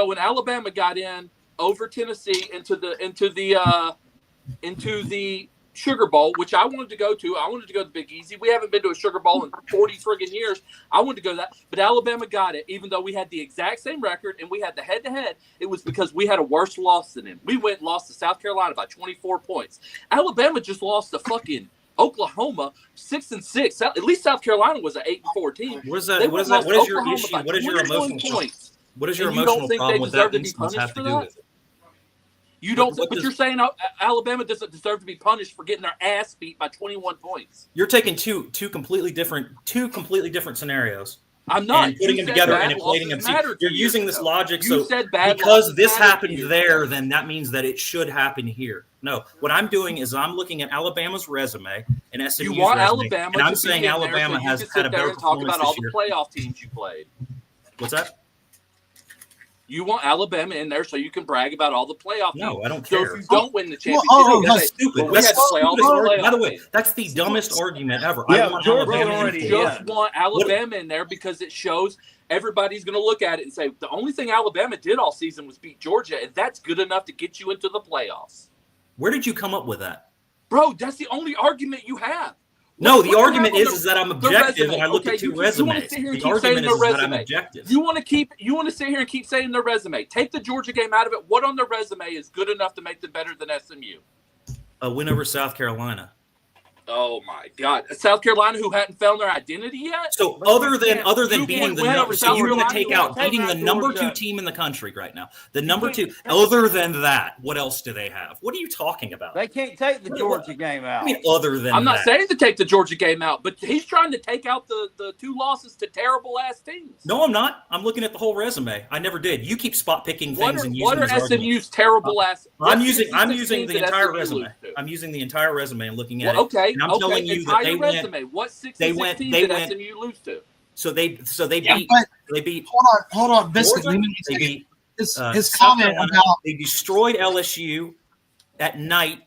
when Alabama got in over Tennessee into the Sugar Bowl, which I wanted to go to. I wanted to go to the Big Easy. We haven't been to a Sugar Bowl in 40 friggin' years. I wanted to go to that. But Alabama got it, even though we had the exact same record and we had the head-to-head. It was because we had a worse loss than them. We went and lost to South Carolina by 24 points. Alabama just lost to fucking Oklahoma 6-6. At least South Carolina was an 8-4 team. What is that? They What is lost that? What is your Oklahoma issue? by What is your 21 emotional? points. What is your And you don't emotional think they problem with deserve that to be instance have punished to for do that? with it? You don't, What but does- you're saying Alabama doesn't deserve to be punished for getting their ass beat by 21 points. You're taking two completely different scenarios. I'm not. And putting You them said together bad and equating them. losses See, mattered you're 2 using years this ago. logic. You So said bad because losses this mattered happened 2 years there, ago. then that means that it should happen here. No, what I'm doing is I'm looking at Alabama's resume and SMU's You want resume, Alabama and I'm to saying be in there Alabama so you has can had a sit there better and talk performance about all this the year. playoff teams you played. What's that? You want Alabama in there so you can brag about all the playoff teams. No, I don't So care. if you don't win the championship, oh, you That's say, stupid. well, we That's had to play all the stupid. playoff By the way, teams. that's the dumbest argument ever. Yeah, I want Georgia's Alabama in already for it. Just want Alabama in there because it shows everybody's going to look at it and say the only thing Alabama did all season was beat Georgia, and that's good enough to get you into the playoffs. Where did you come up with that? Bro, that's the only argument you have. No, What the you argument have on is that I'm the objective resume. and I look Okay, at two you wanna resumes. sit here and The keep argument saying is their that I'm resume. objective. You want to sit here and keep saying their resume. Take the Georgia game out of it. What on their resume is good enough to make them better than SMU? A win over South Carolina. Oh my God, South Carolina, who hadn't found their identity yet. So But other you than can't beating the win over number, so South you're going to Carolina. take You out can't beating the take number Georgia. 2 team in the country right now. The number 2. Other than that, what else do they have? What are you talking about? They can't take the Georgia game I out. mean, other than I'm not that. saying to take the Georgia game out, but he's trying to take out the 2 losses to terrible ass teams. No, I'm not. I'm looking at the whole resume. I never did. You keep spot picking What things are, and what using are these arguments. SMU's terrible ass? I'm what using 66 the teams did entire SMU resume. lose to? I'm using the entire resume and looking at Well, it. okay, And I'm telling you that entire they resume. went. What 66 they went- teams they did went- SMU lose to? So they Yeah, beat. but They beat. hold on, Biscuit. Georgia. Let me They say beat his South comment Carolina. about They destroyed LSU at night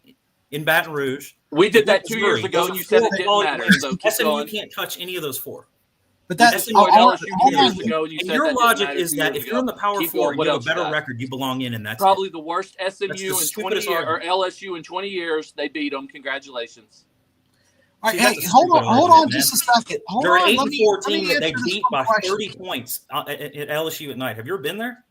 in Baton Rouge. We did that 2 Missouri. years ago, Those and you are said four it didn't quality matter. wins. So keep SMU going. can't touch any of those 4. but that's SMU Destroyed hold LSU 2 on. years ago, and you And said your that didn't logic matter is 2 that years if you're in the ago. Power Keep 4 going. and What you have a else you better got? record, you belong in, and that's Probably it. the worst SMU in 20 stupidest years, or argument. LSU in 20 years. They beat them. Congratulations. All right, See, that's hey, a hold stupid on argument, just a man. second. Hold They're on. an Let 8-4 me team that they answer this beat one by question. 30 points at LSU at night. Have you ever been there?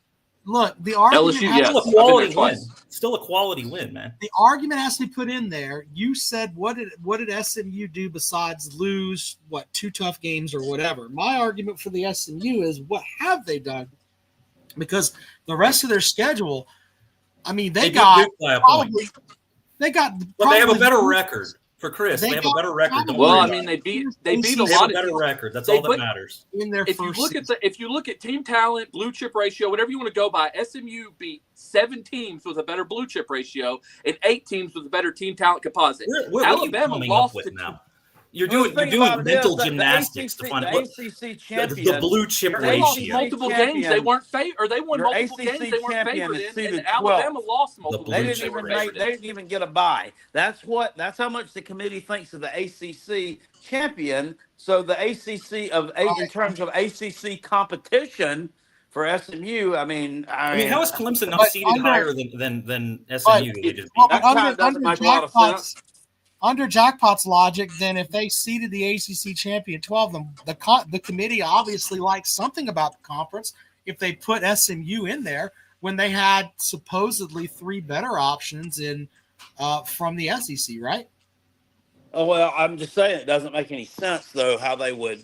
Look, the argument LSU, has yes. Still a I've been quality there twice. win. Still a quality win, man. the argument has to be put in there. You said what did SMU do besides lose 2 tough games or whatever? My argument for the SMU is what have they done? Because the rest of their schedule, I mean, they beat got Duke by a probably point. they got But they have a probably- better record. For Chris, They they have a got better record. Don't Well, worry I about mean, it. they beat a They lot They of have a better teams. record. That's They all that put- matters. in their If you first look at season. if you look at team talent, blue chip ratio, whatever you want to go by, SMU beat 7 teams with a better blue chip ratio and 8 teams with a better team talent composite. What are you Alabama coming lost up with to now? You're Well, doing the thing about it mental is that gymnastics to find the what ACC the champion. blue chip Your They lost ACC ratio. multiple champion- games they weren't or they won your multiple ACC games they weren't champion favored is in, seeded and Alabama 12th. lost multiple blue They games didn't they were even favored they in. didn't even get a bye. That's how much the committee thinks of the ACC champion. So the ACC in terms of ACC competition for SMU, I mean, I mean, how is Clemson not But seated under- higher than SMU? That they just Well, beat? That kind of doesn't make a lot of sense. Under Jackpot's logic, then if they seeded the ACC champion 12, then the committee obviously likes something about the conference if they put SMU in there when they had supposedly 3 better options in from the SEC, right? Oh well, I'm just saying it doesn't make any sense though how they would.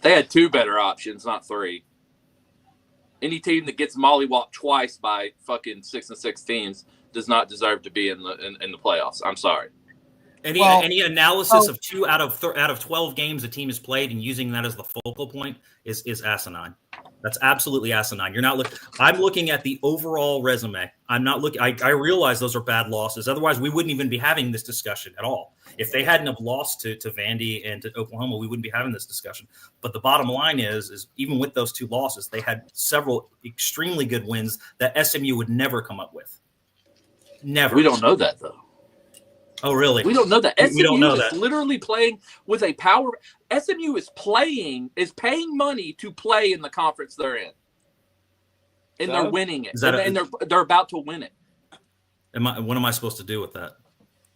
They had 2 better options, not 3. Any team that gets mollywopped twice by fucking 6-6 teams does not deserve to be in the playoffs. I'm sorry. Any analysis of 2 out of 12 games a team has played and using that as the focal point is asinine. That's absolutely asinine. You're not looking. I'm looking at the overall resume. I'm not looking. I realize those are bad losses. Otherwise, we wouldn't even be having this discussion at all. If they hadn't have lost to Vandy and to Oklahoma, we wouldn't be having this discussion. But the bottom line is even with those 2 losses, they had several extremely good wins that SMU would never come up with. Never. We don't know that though. Oh, really? We don't know that. We don't know is that. literally playing with a power. SMU is paying money to play in the conference they're in, and they're winning it. And they're about to win it. What am I supposed to do with that?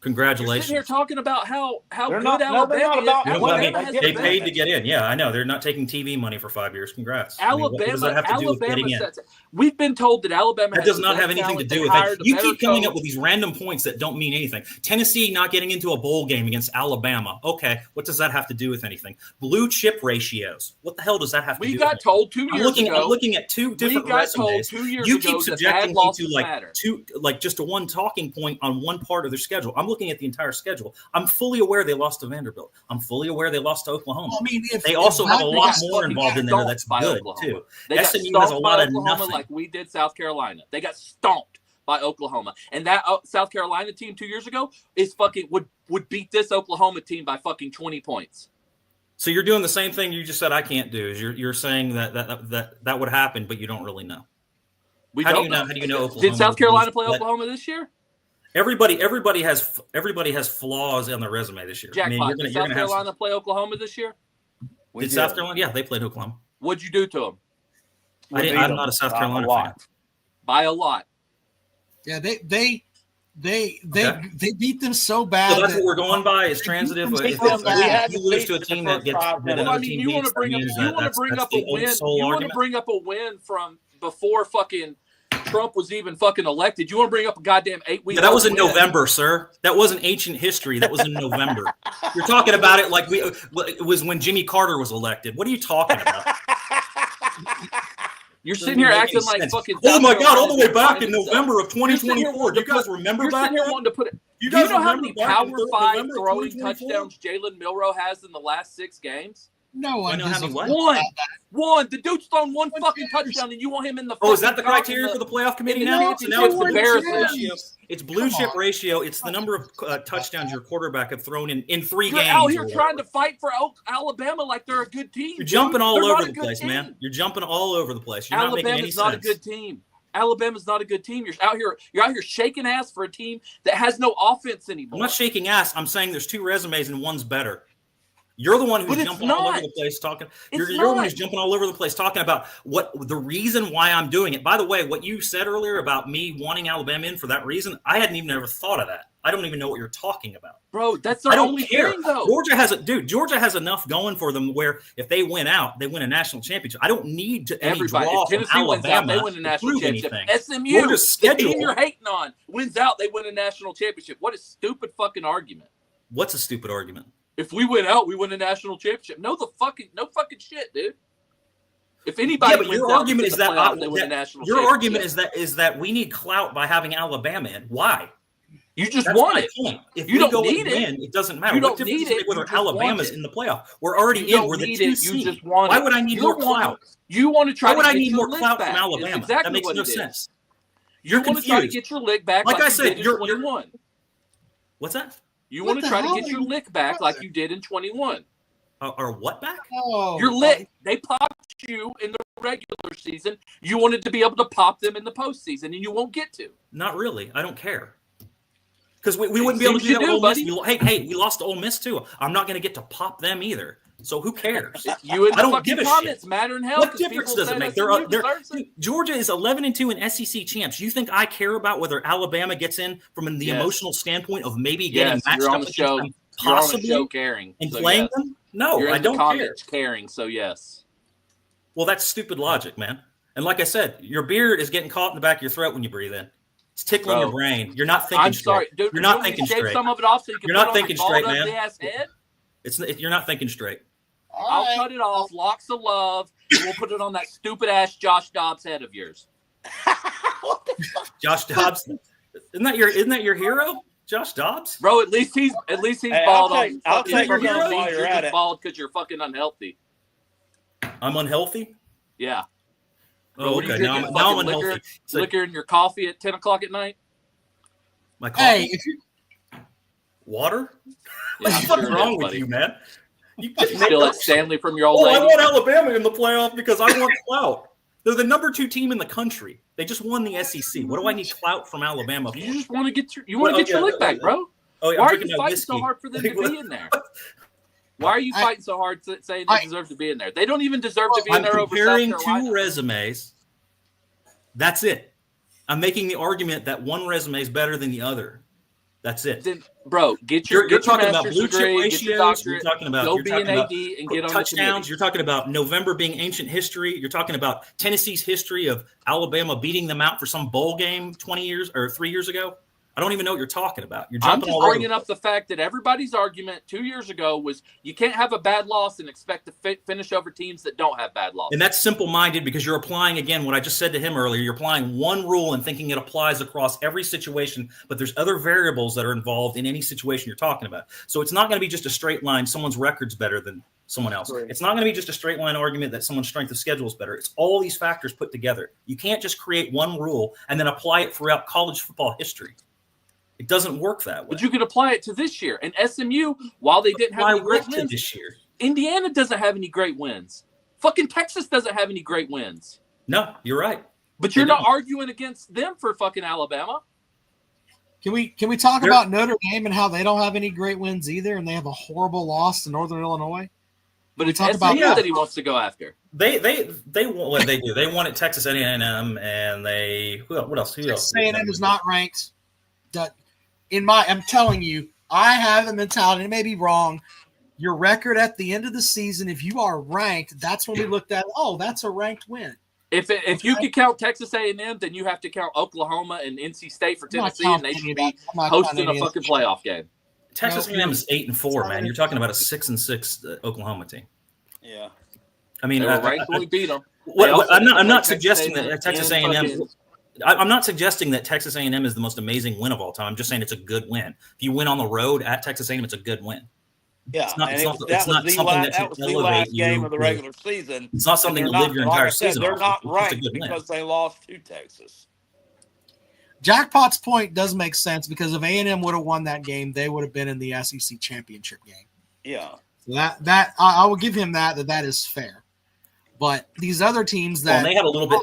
Congratulations. You're sitting here talking about how They're good not Alabama about is. winning. They paid to get in. Yeah, I know. They're not taking TV money for 5 years. Congrats. Alabama, what does that have to do with getting in? We've been told that Alabama That does not have anything to do with it. You keep coming up with these random points that don't mean anything. Tennessee not getting into a bowl game against Alabama. Okay, what does that have to do with anything? Blue chip ratios. What the hell does that have to do with anything? We got told 2 years ago. I'm looking at 2 different resumes. You keep subjecting me to just a one talking point on one part of their schedule. I'm looking at the entire schedule. I'm fully aware they lost to Vanderbilt. I'm fully aware they lost to Oklahoma. I mean, they also have a lot more involved in there that's good too. SMU has a lot of nothing. Like we did South Carolina. They got stomped by Oklahoma, and that South Carolina team 2 years ago is would beat this Oklahoma team by fucking 20 points. So you're doing the same thing you just said I can't do. Is you're saying that would happen, but you don't really know. How do you know Oklahoma? Did South Carolina play Oklahoma this year? Everybody has flaws on their resume this year. Jackpot. Did South Carolina play Oklahoma this year? Did South Carolina? Yeah, they played Oklahoma. What'd you do to them? I'm not a South Carolina fan. By a lot. Yeah, they beat them so bad. So that's what we're going by is transitive. If you lose to a team that gets another team beats, you want to bring up a win from before fucking Trump was even fucking elected. You want to bring up a goddamn 8 week? Yeah, that was in November, sir. That wasn't ancient history. That was in November. You're talking about it like it was when Jimmy Carter was elected. What are you talking about? You're sitting here acting like fucking. Oh my God! All the way back in November of 2024. Do you guys remember back? You're wanting to put it. You guys know how many Power 5 throwing touchdowns Jalen Milroe has in the last 6 games? No one. One. The dude's thrown one fucking touchdown, and you want him in the. Oh, is that the criteria for the playoff committee now? So now it's the Bears ratio. It's blue chip ratio. It's the number of touchdowns your quarterback have thrown in 3 games. You're out here trying to fight for Alabama like they're a good team. You're jumping all over the place, man. You're jumping all over the place. You're not making any sense. Alabama's not a good team. Alabama's not a good team. You're out here shaking ass for a team that has no offense anymore. I'm not shaking ass. I'm saying there's 2 resumes and one's better. You're the one who's jumping all over the place talking. You're the one who's jumping all over the place talking about what the reason why I'm doing it. By the way, what you said earlier about me wanting Alabama in for that reason, I hadn't even ever thought of that. I don't even know what you're talking about. Bro, that's their only thing, though. Georgia has enough going for them where if they win out, they win a national championship. I don't need to draw from Alabama they win a national championship. Anything. SMU, the team you're hating on, wins out, they win a national championship. What a stupid fucking argument. What's a stupid argument? If we win out, we win a national championship. No fucking shit, dude. If anybody, but your argument is your argument is that we need clout by having Alabama in. Why? You just want it. If you don't need it, it doesn't matter. What difference does it make whether Alabama's in the playoff? We're already in. We're the 2 seed. Why would I need more clout? You want to try. Why would I need more clout from Alabama? That makes no sense. You're confused. You want to try to get your lick back, like I said. You're 21. What's that? You want to try to get your lick back like you did in 21. Or what back? Oh, your lick. They popped you in the regular season. You wanted to be able to pop them in the postseason, and you won't get to. Not really. I don't care. Because we wouldn't be able to do that with Ole Miss. We lost to Ole Miss too. I'm not going to get to pop them either. So who cares? You and I don't give a shit. Matter in hell. What difference does it make? Georgia is 11-2 in SEC champs. You think I care about whether Alabama gets in from the emotional standpoint of maybe getting matched up against them, possibly caring and playing them? No, I don't care. Caring, so yes. Well, that's stupid logic, man. And like I said, your beard is getting caught in the back of your throat when you breathe in. It's tickling your brain. You're not thinking straight. I'm sorry, dude. You're not thinking straight. Some of it off so you can You're not thinking straight, man. You're not thinking straight. I'll cut it off, locks of love, and we'll put it on that stupid ass Josh Dobbs head of yours. Josh Dobbs, isn't that your hero, Josh Dobbs? Bro, at least he's bald. I'll take your while you're at it. Bald because you're fucking unhealthy. I'm unhealthy. Yeah. Oh, What are you okay. drinking? Now I'm Fucking unhealthy. liquor in your coffee at 10 o'clock at night? My coffee? Hey, if you Water? Yeah, What's I'm sure it wrong is, with buddy. you, man? You Steal that Stanley from your old Oh, I lady? want Alabama in the playoff because I want clout. They're the number 2 team in the country. They just won the SEC. What do I need clout from Alabama for? You just want to get your lick back, bro. Oh, yeah, Why I'm are drinking you my fighting whiskey. so hard for them to be in there? Why are you fighting so hard saying they deserve to be in there? They don't even deserve to be in there over South comparing Carolina. 2 resumes. That's it. I'm making the argument that one resume is better than the other. That's it. Then, bro, get your talking about master's blue chip degree, get your ratios. doctorate, You're talking about go be an AD and get on touchdowns. the committee. You're talking about November being ancient history. You're talking about Tennessee's history of Alabama beating them out for some bowl game 20 years or 3 years ago. I don't even know what you're talking about. You're I'm jumping just all over. bringing up the fact that everybody's argument 2 years ago was you can't have a bad loss and expect to finish over teams that don't have bad losses. And that's simple-minded because you're applying, again, what I just said to him earlier. You're applying one rule and thinking it applies across every situation, but there's other variables that are involved in any situation you're talking about. So it's not going to be just a straight line, someone's record's better than someone else. Right. It's not going to be just a straight line argument that someone's strength of schedule is better. It's all these factors put together. You can't just create one rule and then apply it throughout college football history. It doesn't work that way. But you could apply it to this year. And SMU, while they didn't have any great wins this year, Indiana doesn't have any great wins. Fucking Texas doesn't have any great wins. No, you're right. But you're not arguing against them for fucking Alabama. Can we talk about Notre Dame and how they don't have any great wins either, and they have a horrible loss to Northern Illinois? But it's SMU that he wants to go after. They want what they do. They won at Texas A&M, and they what else? Who else? A&M is not ranked. I'm telling you, I have the mentality. It may be wrong. Your record at the end of the season, if you are ranked, that's when we looked at. Oh, that's a ranked win. If you could count Texas A&M, then you have to count Oklahoma and NC State for Tennessee, and they should be hosting a fucking playoff game. Texas A&M is 8-4, man. You're talking about a 6-6 Oklahoma team. Yeah, I mean, they were ranked when we beat them. I'm not suggesting that Texas A&M. I'm not suggesting that Texas A&M is the most amazing win of all time. I'm just saying it's a good win. If you win on the road at Texas A&M, it's a good win. Yeah, that was the last game of the regular season. It's not something to live your entire season. They're not ranked because they lost to Texas. Jackpot's point does make sense because if A&M would have won that game, they would have been in the SEC championship game. Yeah, so that I will give him that is fair. But these other teams they had a little bit,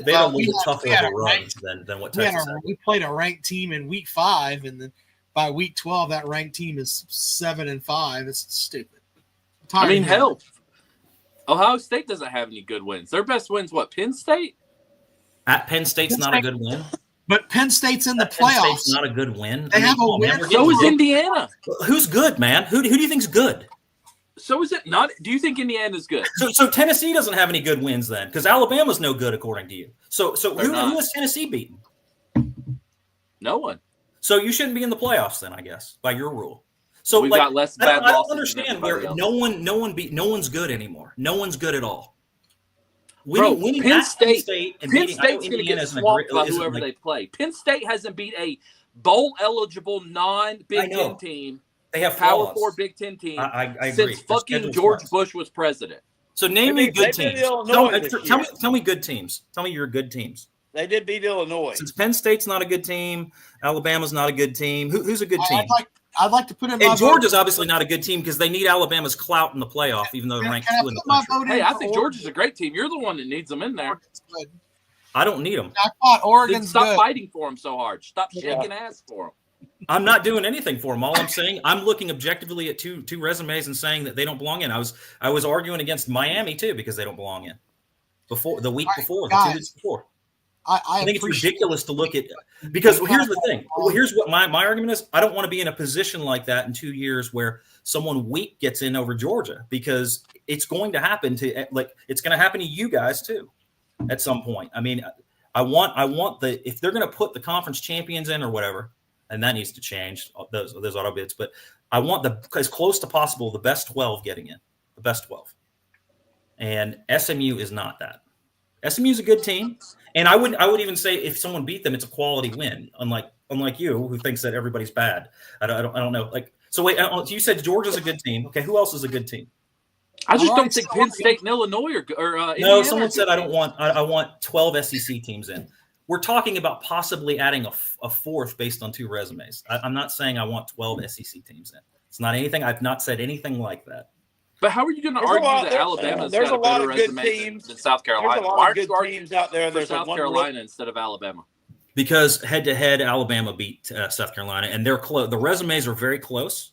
tougher of a run than what Texas had. We played a ranked team in week 5, and then by week 12, that ranked team is 7-5. It's stupid. I mean, hell, Ohio State doesn't have any good wins. Their best wins, Penn State? At Penn State's not a good win. But Penn State's in the playoffs. Penn State's not a good win. They have a win. So is Indiana. Who's good, man? Who do you think's good? So is it not? Do you think Indiana's good? So Tennessee doesn't have any good wins then, because Alabama's no good according to you. So who has Tennessee beaten? No one. So you shouldn't be in the playoffs then, I guess, by your rule. So we've got less bad losses. I don't understand where no one's good anymore. No one's good at all. Winning Penn State's going to get swamped by whoever they play. Penn State hasn't beat a bowl-eligible non-Big Ten team. They have Power 4 Big Ten team since fucking George Bush was president. So name me good teams. Tell me good teams. Tell me your good teams. They did beat Illinois. Since Penn State's not a good team, Alabama's not a good team. Who's a good team? I'd like to put in. And Georgia's obviously not a good team because they need Alabama's clout in the playoff, even though they're ranked 2 in the country. Hey, I think Georgia's a great team. You're the one that needs them in there. I don't need them. Oregon's stop fighting for them so hard. Stop shaking ass for them. I'm not doing anything for them. All I'm saying, I'm looking objectively at two resumes and saying that they don't belong in. I was arguing against Miami too because they don't belong in. Before the week before, the 2 weeks before. I think it's ridiculous to look at because here's the thing. Here's what my argument is. I don't want to be in a position like that in 2 years where someone weak gets in over Georgia because it's going to happen it's going to happen to you guys too at some point. I mean, I want if they're going to put the conference champions in or whatever, and that needs to change those auto bids, but I want as close to possible the best 12 getting in, the best 12. And SMU is not that. SMU is a good team. And I would even say if someone beat them, it's a quality win. Unlike you, who thinks that everybody's bad. I don't know. So wait, you said Georgia's a good team. Okay, who else is a good team? I just All don't right, think so Penn State and Illinois or No, Indiana someone are said good I don't teams. want. I want 12 SEC teams in. We're talking about possibly adding a fourth based on 2 resumes. I'm not saying I want 12 SEC teams in. It's not anything. I've not said anything like that. But how are you going to There's a argue lot. that Alabama's There's got a a lot better of good resume teams. than South There's a Carolina? lot Why of aren't good you arguing teams out there. for There's a South one. Carolina instead of Alabama? Because head-to-head, Alabama beat South Carolina, and they're close. The resumes are very close,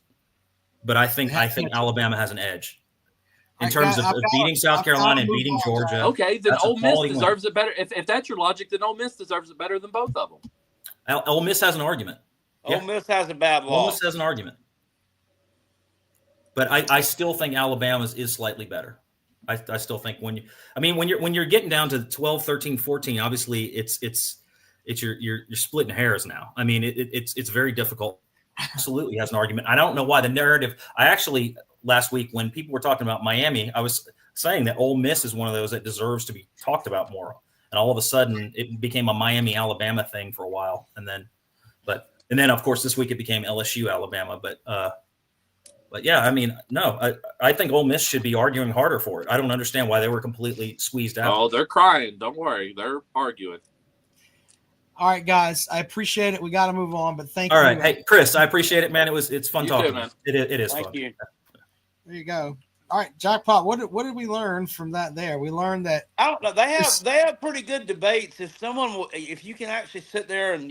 but I think Alabama has an edge in terms of beating South Carolina and beating Georgia. Okay, then That's a Ole Miss quality win. deserves it better. If that's your logic, then Ole Miss deserves it better than both of them. Ole Miss has an argument. Ole Miss has a bad Ole loss. Miss has an argument. But I still think Alabama's is slightly better. I still think when you're getting down to 12, 13, 14, obviously it's you're splitting hairs now. I mean, it's very difficult. Absolutely has an argument. I don't know why the narrative. I actually last week when people were talking about Miami, I was saying that Ole Miss is one of those that deserves to be talked about more. And all of a sudden, it became a Miami Alabama thing for a while, and then of course this week it became LSU Alabama. But yeah, I mean, no, I think Ole Miss should be arguing harder for it. I don't understand why they were completely squeezed out. Oh, they're crying. Don't worry. They're arguing. All right, guys. I appreciate it. We got to move on, but thank you. All right. Hey, Chris, I appreciate it, man. It's fun talking too, man. It is Thank fun. you. There you go. All right, Jackpot. What did we learn from that? There, we learned that I don't know. They have pretty good debates. If you can actually sit there and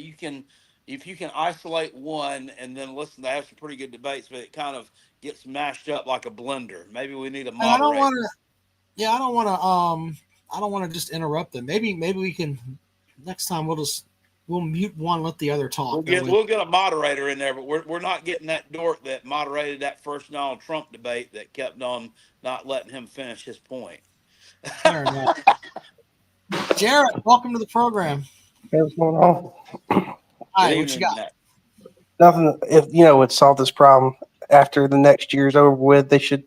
if you can isolate one and then listen, they have some pretty good debates, but it kind of gets mashed up like a blender. Maybe we need a moderator. I don't want to. Yeah, I don't want to just interrupt them. Maybe we can next time. We'll mute one, let the other talk. We'll get a moderator in there, but we're not getting that dork that moderated that first Donald Trump debate that kept on not letting him finish his point. Fair enough. Jarrett, welcome to the program. Hey, what's going on? Hi, what you got? Nothing. If would solve this problem after the next year's over with, they should,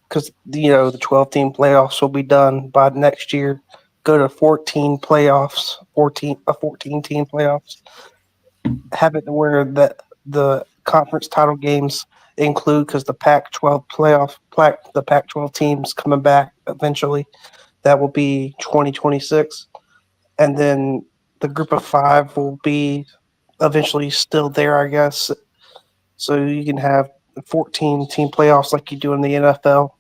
because the 12-team playoffs will be done by next year. Go to 14 playoffs, 14-team playoffs. Have it where the conference title games include, because the Pac-12 the Pac-12 teams coming back eventually. That will be 2026, and then the group of 5 will be eventually still there, I guess. So you can have 14-team playoffs like you do in the NFL,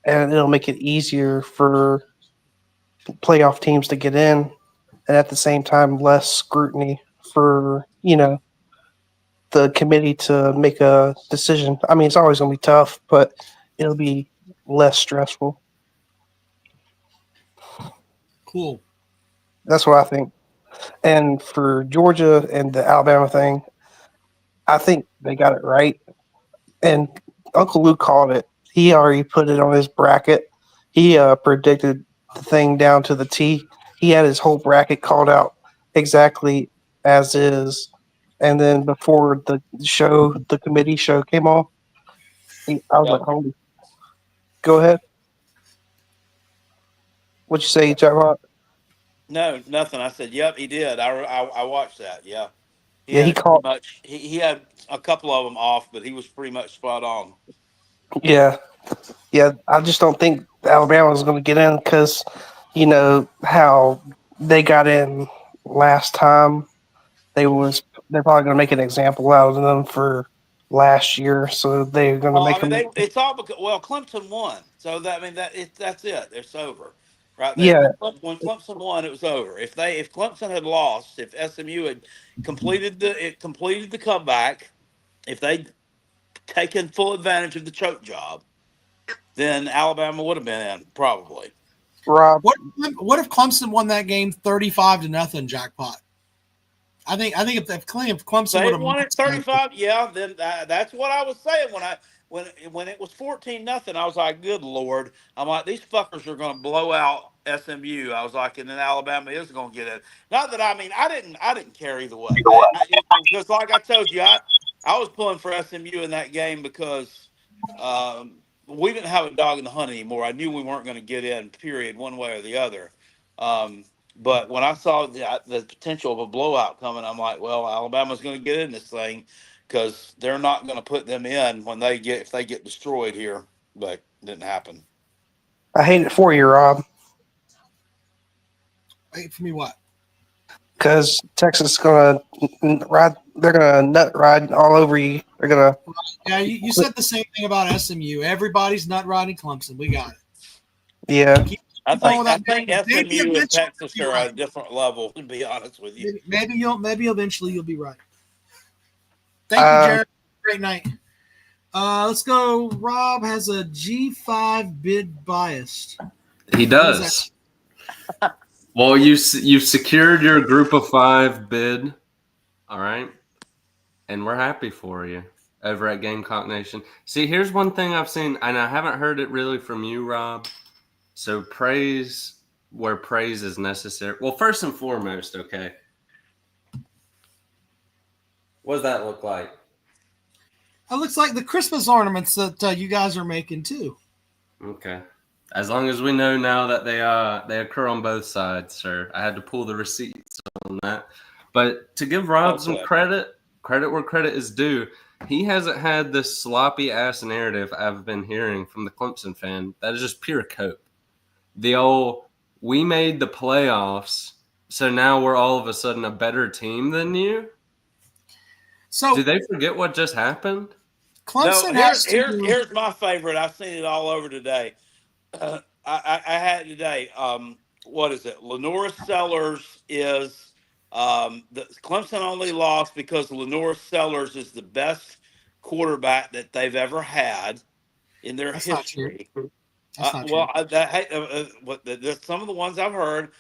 and it'll make it easier for playoff teams to get in, and at the same time less scrutiny for the committee to make a decision. I mean, it's always going to be tough, but it'll be less stressful. Cool. That's what I think. And for Georgia and the Alabama thing, I think they got it right. And Uncle Luke called it. He already put it on his bracket. He predicted the thing down to the T. He had his whole bracket called out exactly as is. And then before the committee show came on, I was like, holy. Go ahead. What'd you say, Jack? No, nothing. I said, yep, he did. I watched that. Yeah. He called. He had a couple of them off, but he was pretty much spot on. Yeah. I just don't think Alabama is going to get in because, how they got in last time. They're probably going to make an example out of them for last year, so they're going to make them. It's all because Clemson won, so that's it. It's over, right? When Clemson won, it was over. If Clemson had lost, if SMU had completed the comeback, if they'd taken full advantage of the choke job, then Alabama would have been in probably. Rob, what if Clemson won that game 35-0, Jackpot? I think if Clemson would have won it 35, yeah, then that's what I was saying when it was 14-0. I was like, good Lord, I'm like, these fuckers are going to blow out SMU. I was like, and then Alabama is going to get it. Not that I didn't care either way. Just like I told you, I was pulling for SMU in that game because we didn't have a dog in the hunt anymore. I knew we weren't going to get in, period, one way or the other. But when I saw the potential of a blowout coming, I'm like, well, Alabama's going to get in this thing because they're not going to put them in if they get destroyed here. But it didn't happen. I hate it for you, Rob, Wait for me, what? because Texas is gonna ride. They're gonna nut ride all over you. They're gonna. Yeah, you said the same thing about SMU. Everybody's nut riding Clemson. We got it. Yeah. Keep going with I that. think Maybe SMU and eventually Texas you'll are be at right. a different level. To be honest with you, Maybe eventually you'll be right. Thank you, Uh, Jared. Great night. Let's go. Rob has a G5 bid biased. He What is that? does. Well, you've secured your group of 5 bid, all right, and we're happy for you over at Gamecock Nation. See, here's one thing I've seen, and I haven't heard it really from you, Rob. So praise where praise is necessary. Well, first and foremost, okay. What does that look like? It looks like the Christmas ornaments that you guys are making too. Okay. As long as we know now that they occur on both sides, sir. I had to pull the receipts on that. But to give Rob some credit where credit is due, he hasn't had this sloppy ass narrative I've been hearing from the Clemson fan. That is just pure cope. The old we made the playoffs, so now we're all of a sudden a better team than you. So do they forget what just happened? Clemson no. has to. Here's my favorite. I've seen it all over today. I had it today. What is it? Lenora Sellers is the Clemson only lost because Lenora Sellers is the best quarterback that they've ever had in their That's history. That's not true. Some of the ones I've heard.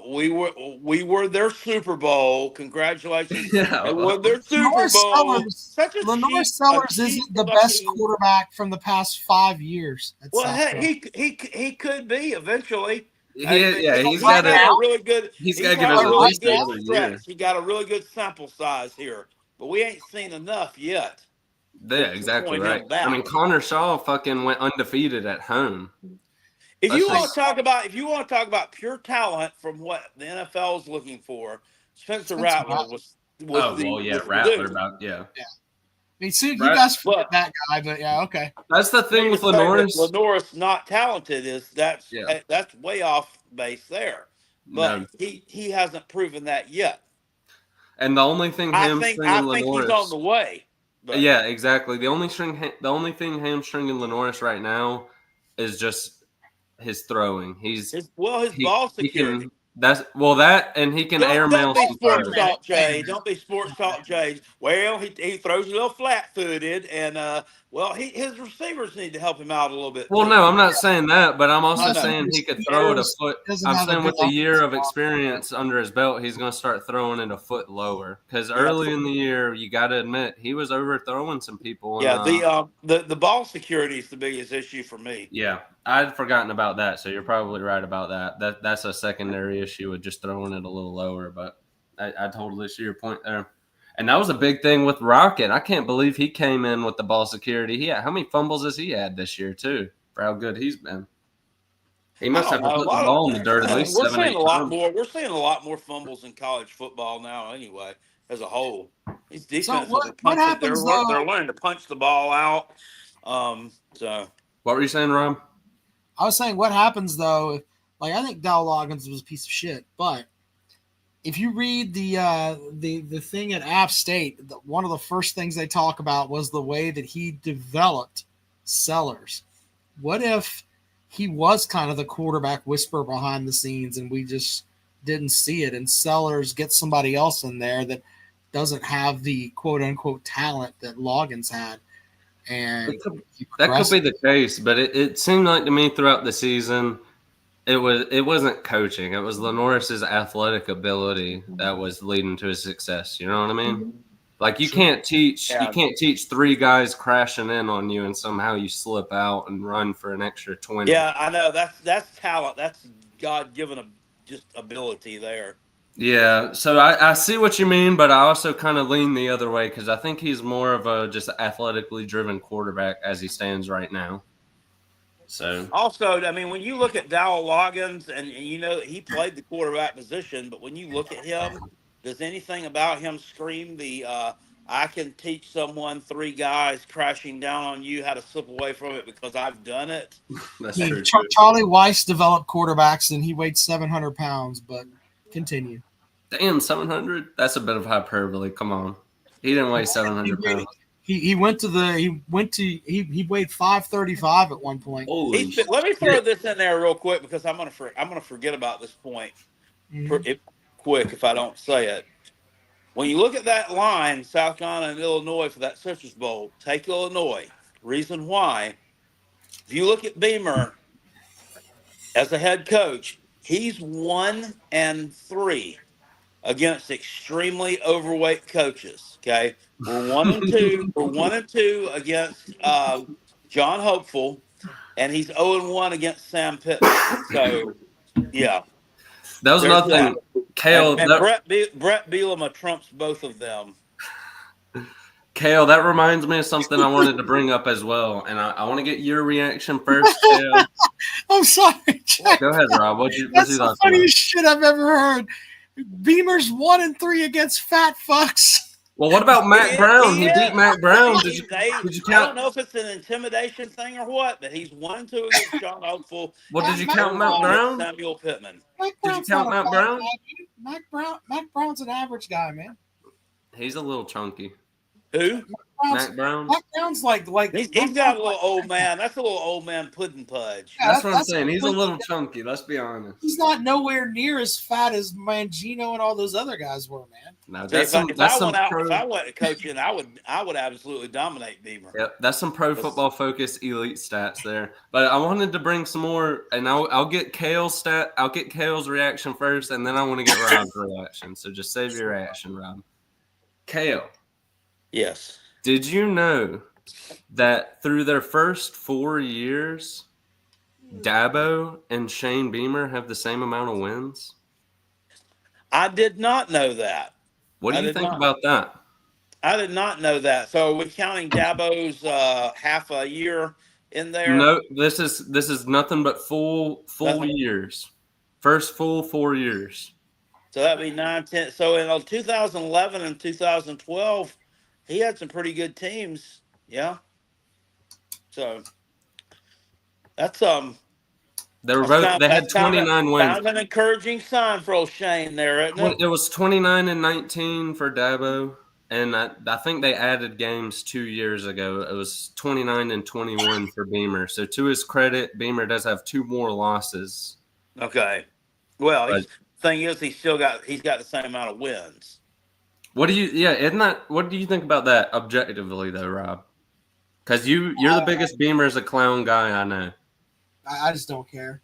We were their Super Bowl. Congratulations! Yeah, They won their Super Bowl. Such a Lenore cheap, Sellers isn't the best quarterback from the past 5 years. Well, he could be eventually. He's He's got to had a really good. He's He's got to give had us a at really least good another year. stretch. He got a really good sample size here, but we ain't seen enough yet. Yeah, exactly right. I mean, Connor Shaw fucking went undefeated at home. If you want to talk about pure talent from what the NFL is looking for, Spencer Rattler was Rattler about I mean, see, you guys forget that guy, but yeah, okay. That's the thing with Lenore's. Lenore's not talented. That's way off base there, but he hasn't proven that yet. And the only thing I think he's on the way. But. Yeah, exactly. The only thing hamstringing Lenore's right now is just his throwing. His ball security. He can airmail some sports talk, Jay. Don't be sports talk, Jay. Well, he throws a little flat-footed, and his receivers need to help him out a little bit. Well, no, I'm not saying that, but I'm also saying he could throw it a foot. I'm saying with a year of experience under his belt, he's going to start throwing it a foot lower. Because early in the year, you got to admit he was overthrowing some people. The ball security is the biggest issue for me. Yeah, I'd forgotten about that, so you're probably right about that. That's a secondary issue with just throwing it a little lower. But I totally see your point there. And that was a big thing with Rocket. I can't believe he came in with the ball security. How many fumbles has he had this year, too, for how good he's been? He must have to put the ball in the dirt at least 7-8 times. We're seeing a lot more fumbles in college football now anyway, as a whole. These defenses they're learning to punch the ball out. What were you saying, Rob? I was saying what happens, though, like I think Dow Loggins was a piece of shit, but if you read the thing at App State, one of the first things they talk about was the way that he developed Sellers. What if he was kind of the quarterback whisperer behind the scenes and we just didn't see it, and Sellers gets somebody else in there that doesn't have the quote-unquote talent that Loggins had? And that could be the case, but it seemed like to me throughout the season – It wasn't coaching. It was Lenore's athletic ability that was leading to his success. You know what I mean? Like you can't teach 3 guys crashing in on you and somehow you slip out and run for an extra 20. Yeah, I know that's talent. That's God-given just ability there. Yeah, so I see what you mean, but I also kind of lean the other way because I think he's more of a just athletically driven quarterback as he stands right now. So also, I mean, when you look at Dow Loggins, and he played the quarterback position, but when you look at him, does anything about him scream the I can teach someone 3 guys crashing down on you how to slip away from it because I've done it. That's true. Too. Charlie Weiss developed quarterbacks, and he weighed 700 pounds. But continue. Damn, 700? That's a bit of hyperbole. Come on. He didn't weigh 700 pounds. He weighed 535 at one point. Let me throw this in there real quick because I'm gonna forget about this point quick if I don't say it. When you look at that line, South Carolina and Illinois for that Citrus Bowl, take Illinois. Reason why, if you look at Beamer as a head coach, he's 1-3 against extremely overweight coaches. Okay, we're 1-2. We're 1-2 against John Hopeful, and he's 0-1 against Sam Pittman. So, yeah, that was another thing. Kale, and Brett Bielema trumps both of them. Kale, that reminds me of something I wanted to bring up as well, and I want to get your reaction first, Kale. I'm sorry, Jack. Go ahead, Rob. That's the funniest shit I've ever heard. Beamer's 1-3 against fat fucks. Well, what about Mac Brown? He beat Mac Brown. Did you count? I don't know if it's an intimidation thing or what, but he's 1-2 against John Hopeful. Well, did you count Mac Brown? Samuel Pittman. Did you count Mac Brown? Mac Brown's an average guy, man. He's a little chunky. Who? Mac Brown. Mac Brown's like he's got a little old man. That's a little old man pudding pudge. Yeah, that's what I'm saying. He's a little chunky. Let's be honest. He's not nowhere near as fat as Mangino and all those other guys were, man. No, if I went to coaching, I would absolutely dominate Beamer. Yep, that's some pro football focused elite stats there. But I wanted to bring some more, and I'll get Kale's I'll get Kale's reaction first, and then I want to get Rob's reaction. So just save your reaction, Rob. Kale. Yes. Did you know that through their first 4 years, Dabo and Shane Beamer have the same amount of wins? I did not know that. What do you think about that? I did not know that. So are we counting Dabo's half a year in there? No, this is nothing but full years. First full 4 years. So that'd be 9, 10. So in 2011 and 2012, he had some pretty good teams. Yeah. So that's they had 29 wins. Kind of an encouraging sign for old Shane there, isn't it? It was 29-19 for Dabo, and I think they added games 2 years ago. It was 29-21 for Beamer. So to his credit, Beamer does have 2 more losses. Okay. Well, thing is, he's got the same amount of wins. What do you think about that objectively though, Rob? Because you're the biggest Beamer as a clown guy I know. I just don't care.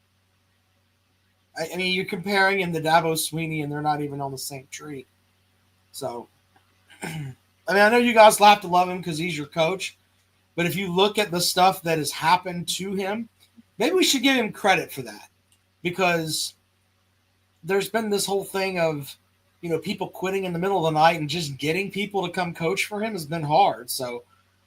I mean, you're comparing him to Dabo Sweeney, and they're not even on the same tree. So, I mean, I know you guys have to love him because he's your coach, but if you look at the stuff that has happened to him, maybe we should give him credit for that, because there's been this whole thing of, people quitting in the middle of the night and just getting people to come coach for him has been hard. So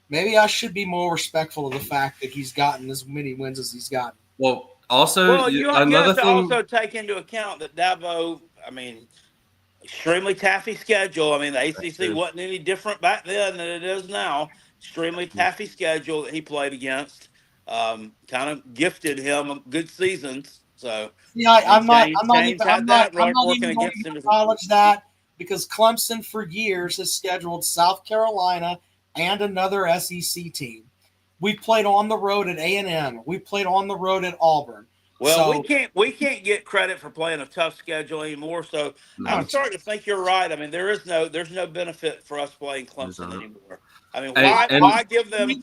maybe I should be more respectful of the fact that he's gotten as many wins as he's gotten. Well, also, you have to also take into account that Dabo, extremely taffy schedule. I mean, the ACC wasn't any different back then than it is now. Extremely taffy schedule that he played against. Kind of gifted him good seasons. So yeah, I'm not even going to acknowledge that, because Clemson for years has scheduled South Carolina and another SEC team. We played on the road at A&M. We played on the road at Auburn. Well, we can't get credit for playing a tough schedule anymore. So I'm starting to think you're right. I mean, there's no benefit for us playing Clemson anymore. I mean, why give them a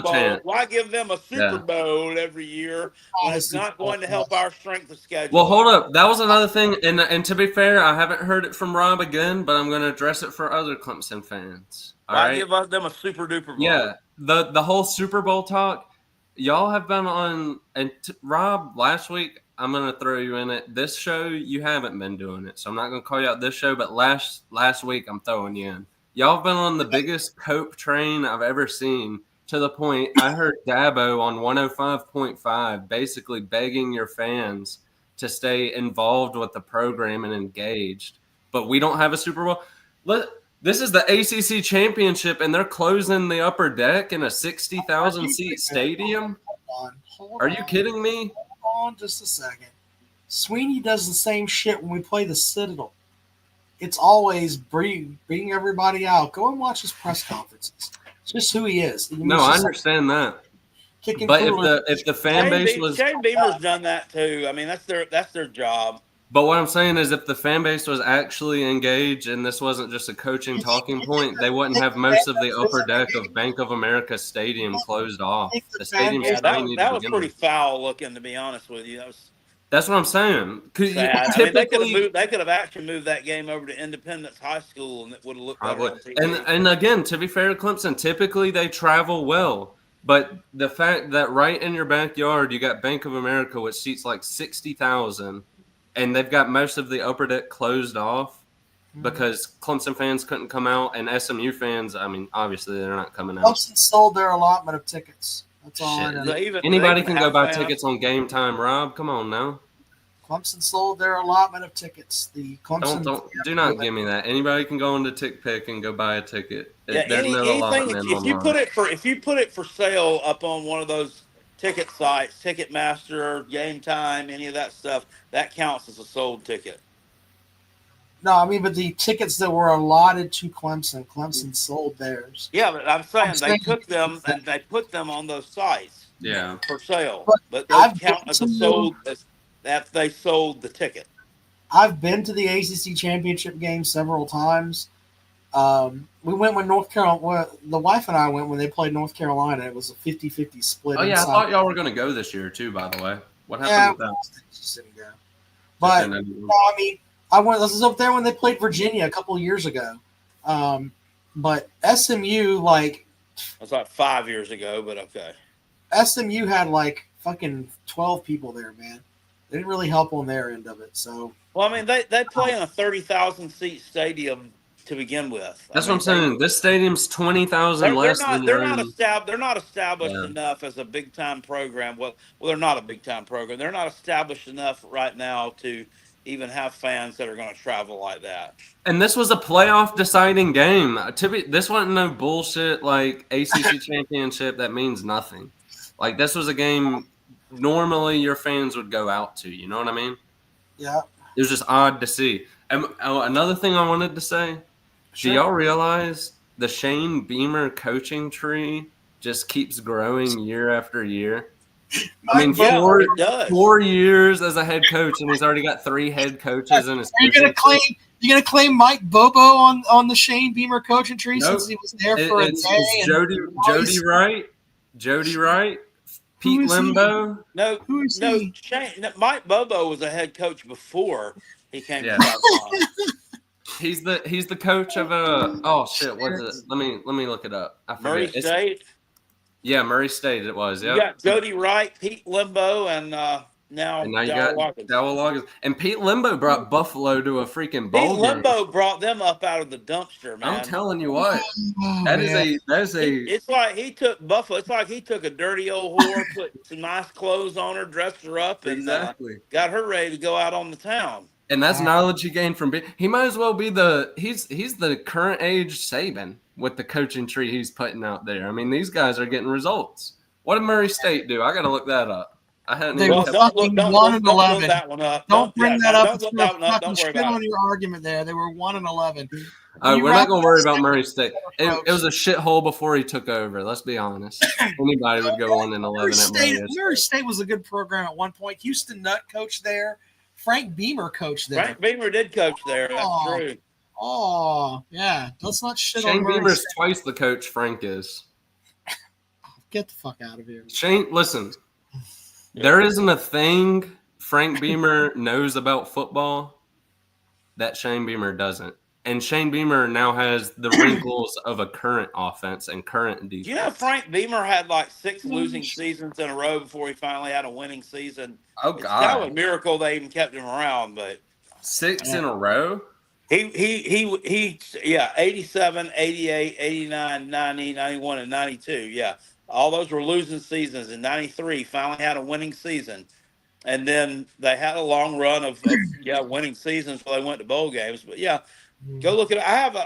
chance? Why give them a Super Bowl every year when it's not going to help our strength of schedule? Well, hold up. That was another thing. And to be fair, I haven't heard it from Rob again, but I'm going to address it for other Clemson fans. Why give them a Super Duper Bowl? Yeah, the whole Super Bowl talk. Y'all have been on, and Rob, last week, I'm going to throw you in it. This show, you haven't been doing it, so I'm not going to call you out this show, but last week, I'm throwing you in. Y'all have been on the biggest cope train I've ever seen, to the point I heard Dabo on 105.5 basically begging your fans to stay involved with the program and engaged. But we don't have a Super Bowl. This is the ACC championship, and they're closing the upper deck in a 60,000 seat stadium. Hold Are on. you kidding me? Hold on just a second. Sweeney does the same shit when we play the Citadel. It's always bring everybody out. Go and watch his press conferences. It's just who he is. No, I understand that. Kicking But coolers. if the fan base was Shane Beamer's done that too. I mean, that's their job. But what I'm saying is, if the fan base was actually engaged and this wasn't just a coaching talking point, they wouldn't have most of the upper deck of Bank of America Stadium closed off. The stadium that was pretty foul looking, to be honest with you. That's what I'm saying. Sad. I mean, they could have actually moved that game over to Independence High School, and it would have looked better on TV. And again, to be fair to Clemson, typically they travel well. But the fact that right in your backyard you got Bank of America, which seats like 60,000, and they've got most of the upper deck closed off because Clemson fans couldn't come out, and SMU fans, I mean, obviously they're not coming out. Clemson sold their allotment of tickets. That's all I know. Anybody can go buy tickets on Game Time, Rob. Come on now. Clemson sold their allotment of tickets. The Clemson Do not give me that. Anybody can go into TickPick and go buy a ticket. Yeah, There's no allotment if you put it for sale up on one of those ticket sites, Ticketmaster, Game Time, any of that stuff, that counts as a sold ticket. No, I mean, but the tickets that were allotted to Clemson sold theirs. Yeah, but I'm saying they took them and they put them on those sites. Yeah, for sale. But those count as a sold. That they sold the ticket. I've been to the ACC championship game several times. We went when North Carolina, the wife and I went when they played North Carolina. It was a 50-50 split. Oh, yeah, I thought y'all were going to go this year, too, by the way. What happened with that? Just didn't go. But, no, I mean, I was up there when they played Virginia a couple of years ago. But SMU, that's like 5 years ago, but okay. SMU had fucking 12 people there, man. They didn't really help on their end of it. So, well, I mean, they play in a 30,000 seat stadium to begin with. That's what I'm saying. This stadium's 20,000 less than they're not established enough as a big time program. Well, they're not a big time program. They're not established enough right now to even have fans that are going to travel like that. And this was a playoff deciding game. This wasn't no bullshit like ACC championship that means nothing. This was a game normally your fans would go out to. You know what I mean? Yeah. It was just odd to see. And another thing I wanted to say, do y'all realize the Shane Beamer coaching tree just keeps growing year after year? I mean, 4 years as a head coach, and he's already got 3 head coaches in his. You're gonna claim Mike Bobo on the Shane Beamer coaching tree since he was there for a day? Jody Wright, Pete Limbo. No, Shane. Mike Bobo was a head coach before he came to South Carolina. He's the coach of a what is it? Let me look it up. I forget. Murray State. Yeah, Murray State. It was. Yeah. You got Jody Wright, Pete Limbo, and now you got Dowell. And Pete Limbo brought Buffalo to a freaking bowl game. Pete Limbo brought them up out of the dumpster, man. I'm telling you what. That is a. It's like he took Buffalo. It's like he took a dirty old whore, put some nice clothes on her, dressed her up, and got her ready to go out on the town. And that's knowledge he gained from he might as well be he's the current age Saban with the coaching tree he's putting out there. I mean, these guys are getting results. What did Murray State do? I got to look that up. I hadn't. They were fucking 1-11. That one up. Don't bring that up. Don't worry about on your argument there. They were 1-11. We're not going to worry about Murray State. It was a shithole before he took over. Let's be honest. Anybody would go 1-11 Murray State was a good program at one point. Houston Nutt coached there. Frank Beamer coached there. Frank Beamer did coach there. That's true. Oh, yeah. Let's not shit on Shane Murray Beamer's State. twice the coach Frank is. Get the fuck out of here. Shane, listen. There isn't a thing Frank Beamer knows about football that Shane Beamer doesn't. And Shane Beamer now has the wrinkles of a current offense and current defense. You know, Frank Beamer had 6 losing seasons in a row before he finally had a winning season. Oh, God. It's kind of a miracle they even kept him around, but 6 in a row? He 87, 88, 89, 90, 91, and 92. Yeah. All those were losing seasons. In 93, finally had a winning season. And then they had a long run of winning seasons where they went to bowl games. But, yeah, go look at it. I have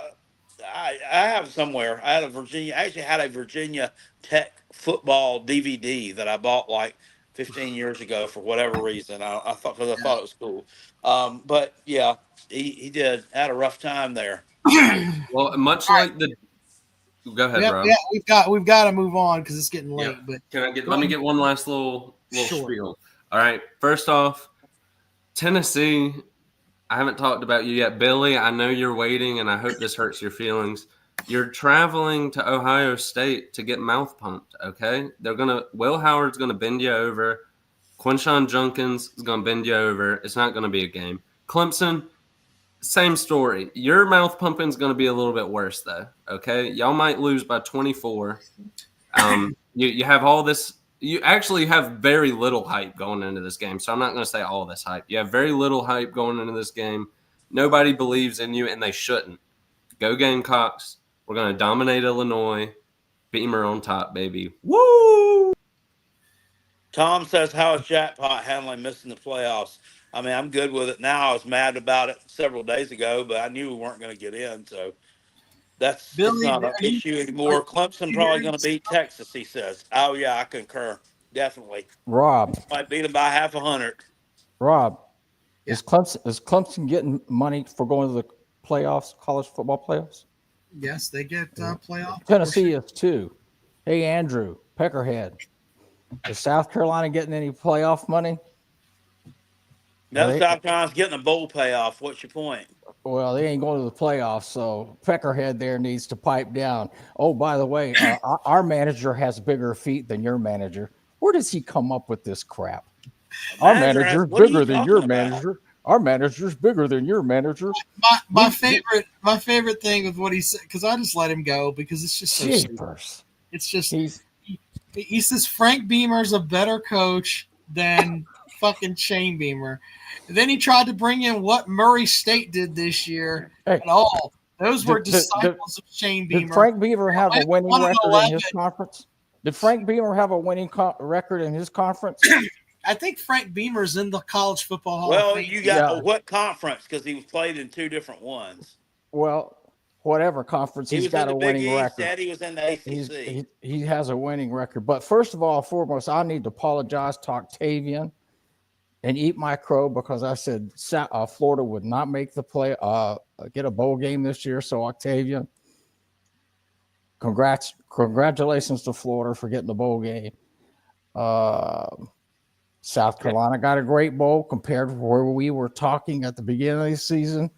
I have somewhere. I actually had a Virginia Tech football DVD that I bought like 15 years ago for whatever reason. I thought because I thought it was cool. But yeah, he did had a rough time there. Well, much like the. Go ahead, Rob. Yeah, we've got to move on because it's getting late. Yeah. But Can I get? Let me get one last little spiel. All right. First off, Tennessee. I haven't talked about you yet, Billy. I know you're waiting, and I hope this hurts your feelings. You're traveling to Ohio State to get mouth pumped. Okay, Will Howard's gonna bend you over. Quinshawn Junkins is gonna bend you over. It's not gonna be a game. Clemson, same story. Your mouth pumping is gonna be a little bit worse though. Okay, y'all might lose by 24. You have all this. You actually have very little hype going into this game. So I'm not going to say all this hype. You have very little hype going into this game. Nobody believes in you, and they shouldn't. Go Gamecocks. We're going to dominate Illinois. Beamer on top, baby. Woo! Tom says, how is Jackpot handling missing the playoffs? I mean, I'm good with it now. I was mad about it several days ago, but I knew we weren't going to get in. So it's not an issue anymore. Clemson probably going to beat Texas, he says. Oh, yeah, I concur. Definitely. Rob. Might beat them by 100. Rob, is Clemson getting money for going to the playoffs, college football playoffs? Yes, they get playoffs. Tennessee is too. Hey, Andrew, Peckerhead. Is South Carolina getting any playoff money? No, South Carolina's getting a bowl payoff. What's your point? Well, they ain't going to the playoffs, so Peckerhead there needs to pipe down. Oh, by the way, our manager has bigger feet than your manager. Where does he come up with this crap? Our manager's bigger than your manager. Our manager's bigger than your manager. My favorite thing with what he said, because I just let him go because it's just so stupid. It's just he says Frank Beamer's a better coach than fucking Shane Beamer. And then he tried to bring in what Murray State did this year at all. Those were disciples of Shane Beamer. Did Frank Beamer have a winning record in his conference? Did Frank Beamer have a winning record in his conference? I think Frank Beamer's in the College Football Hall of Fame. You got what conference? Because he was played in two different ones. Well, whatever conference, he's got a winning record. Said he was in the ACC. He has a winning record. But first of all, foremost, I need to apologize to Octavian and eat my crow because I said Florida would not make the get a bowl game this year. So Octavian, congratulations to Florida for getting the bowl game. South Carolina got a great bowl compared to where we were talking at the beginning of the season.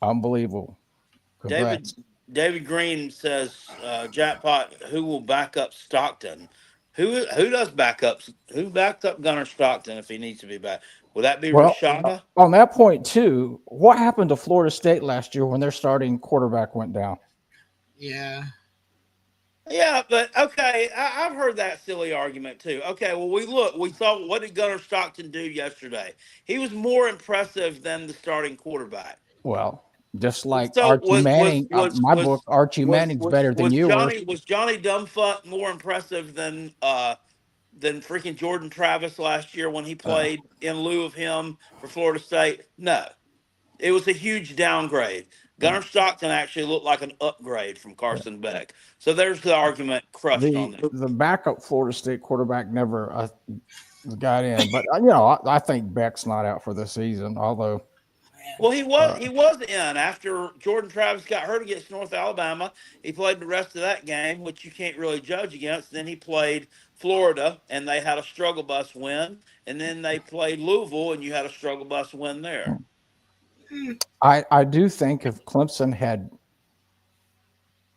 Unbelievable. Congrats. David Green says, Jackpot, who will back up Stockton? Who does backups? Who backs up Gunnar Stockton if he needs to be back? Will that be Rashada? On that point, too, what happened to Florida State last year when their starting quarterback went down? Yeah. Yeah, but okay, I've heard that silly argument too. Okay, well, we saw what did Gunnar Stockton do yesterday? He was more impressive than the starting quarterback. Well, just like Archie Manning, Archie Manning's better than you were. Was Johnny Dumbfuck more impressive than freaking Jordan Travis last year when he played in lieu of him for Florida State? No, it was a huge downgrade. Gunnar Stockton actually looked like an upgrade from Carson Beck. So there's the argument crushed on it. The backup Florida State quarterback never got in. But, I think Beck's not out for the season, although. Well, he was in after Jordan Travis got hurt against North Alabama. He played the rest of that game, which you can't really judge against. Then he played Florida, and they had a struggle bus win. And then they played Louisville, and you had a struggle bus win there. I do think if Clemson had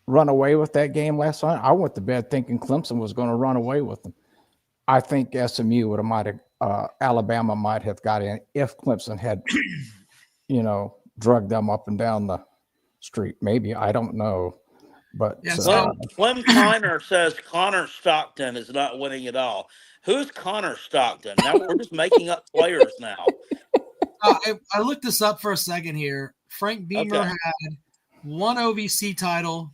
run away with that game last night, I went to bed thinking Clemson was going to run away with them. I think SMU Alabama might have got in if Clemson had, drugged them up and down the street. Maybe, I don't know. But Clem Connor says Connor Stockton is not winning at all. Who's Connor Stockton? Now we're just making up players now. I looked this up for a second here. Frank Beamer had 1 OVC title,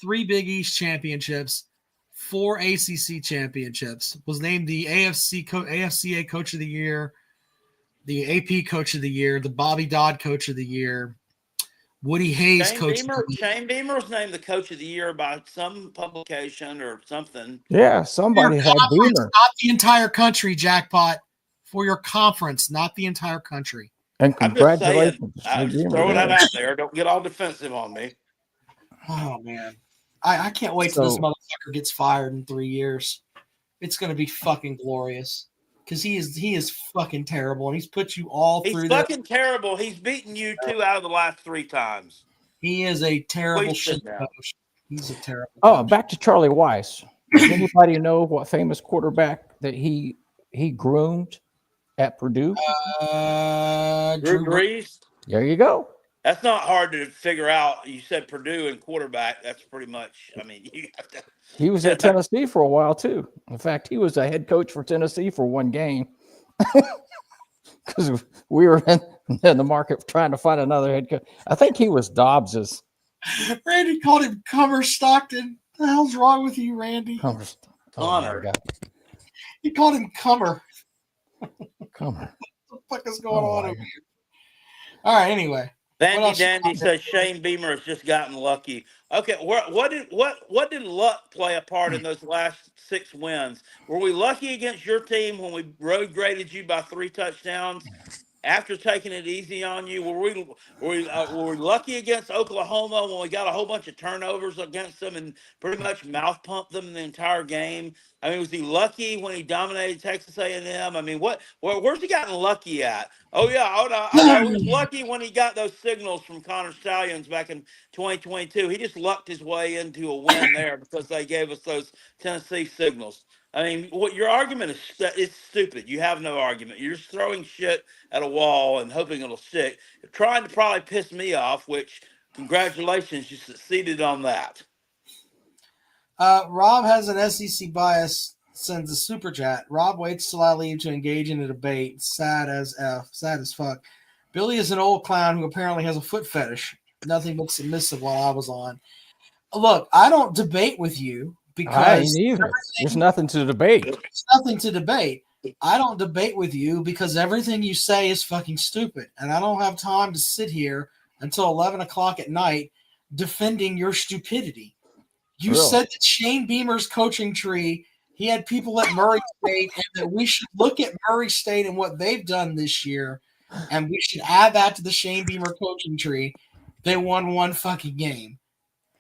3 Big East championships, 4 ACC championships, was named the AFCA Coach of the Year, the AP Coach of the Year, the Bobby Dodd Coach of the Year, Woody Hayes Shane coached. Beamer was named the coach of the year by some publication or something. Yeah, somebody had Beamer. Not the entire country, Jackpot. For your conference, not the entire country. And congratulations. I'm just throwing that out there. Don't get all defensive on me. Oh, man. I can't wait till this motherfucker gets fired in 3 years. It's going to be fucking glorious. Because he is fucking terrible, and he's put you all through that. He's fucking terrible. He's beaten you 2 out of the last 3 times. He is a terrible shit coach. He's a terrible coach. Back to Charlie Weiss. Does anybody know what famous quarterback that he groomed at Purdue? Drew Brees. There you go. That's not hard to figure out. You said Purdue and quarterback. That's pretty much. I mean, you have to. He was at Tennessee for a while too. In fact, he was a head coach for Tennessee for one game because we were in the market trying to find another head coach. I think he was Dobbs's. Randy called him Comer Stockton. The hell's wrong with you, Randy? Connor. He called him Comer. Comer. What the fuck is going on over here? All right. Anyway. Vandy Dandy says Shane Beamer has just gotten lucky. Okay, what did luck play a part in those last 6 wins? Were we lucky against your team when we road graded you by 3 touchdowns after taking it easy on you? Were we lucky against Oklahoma when we got a whole bunch of turnovers against them and pretty much mouth pumped them the entire game? I mean, was he lucky when he dominated Texas A&M? I mean, where's he gotten lucky at? Oh, yeah, he was lucky when he got those signals from Connor Stallions back in 2022. He just lucked his way into a win there because they gave us those Tennessee signals. I mean, what your argument is, it's stupid. You have no argument. You're just throwing shit at a wall and hoping it'll stick. You're trying to probably piss me off, which, congratulations, you succeeded on that. Rob has an SEC bias, sends a super chat. Rob waits till I leave to engage in a debate. Sad as fuck. Billy is an old clown who apparently has a foot fetish. Nothing but submissive while I was on. Look, I don't debate with you because there's nothing to debate. There's nothing to debate. I don't debate with you because everything you say is fucking stupid. And I don't have time to sit here until 11 o'clock at night defending your stupidity. You said that Shane Beamer's coaching tree, he had people at Murray State, and that we should look at Murray State and what they've done this year, and we should add that to the Shane Beamer coaching tree. They won 1 fucking game.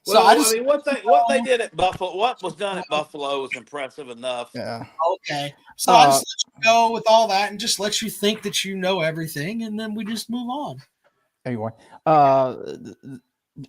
So well, I mean, what they did at Buffalo, what was done at Buffalo was impressive enough. Yeah. Okay. So I just let you go with all that and just let you think that you know everything, and then we just move on. Anyway,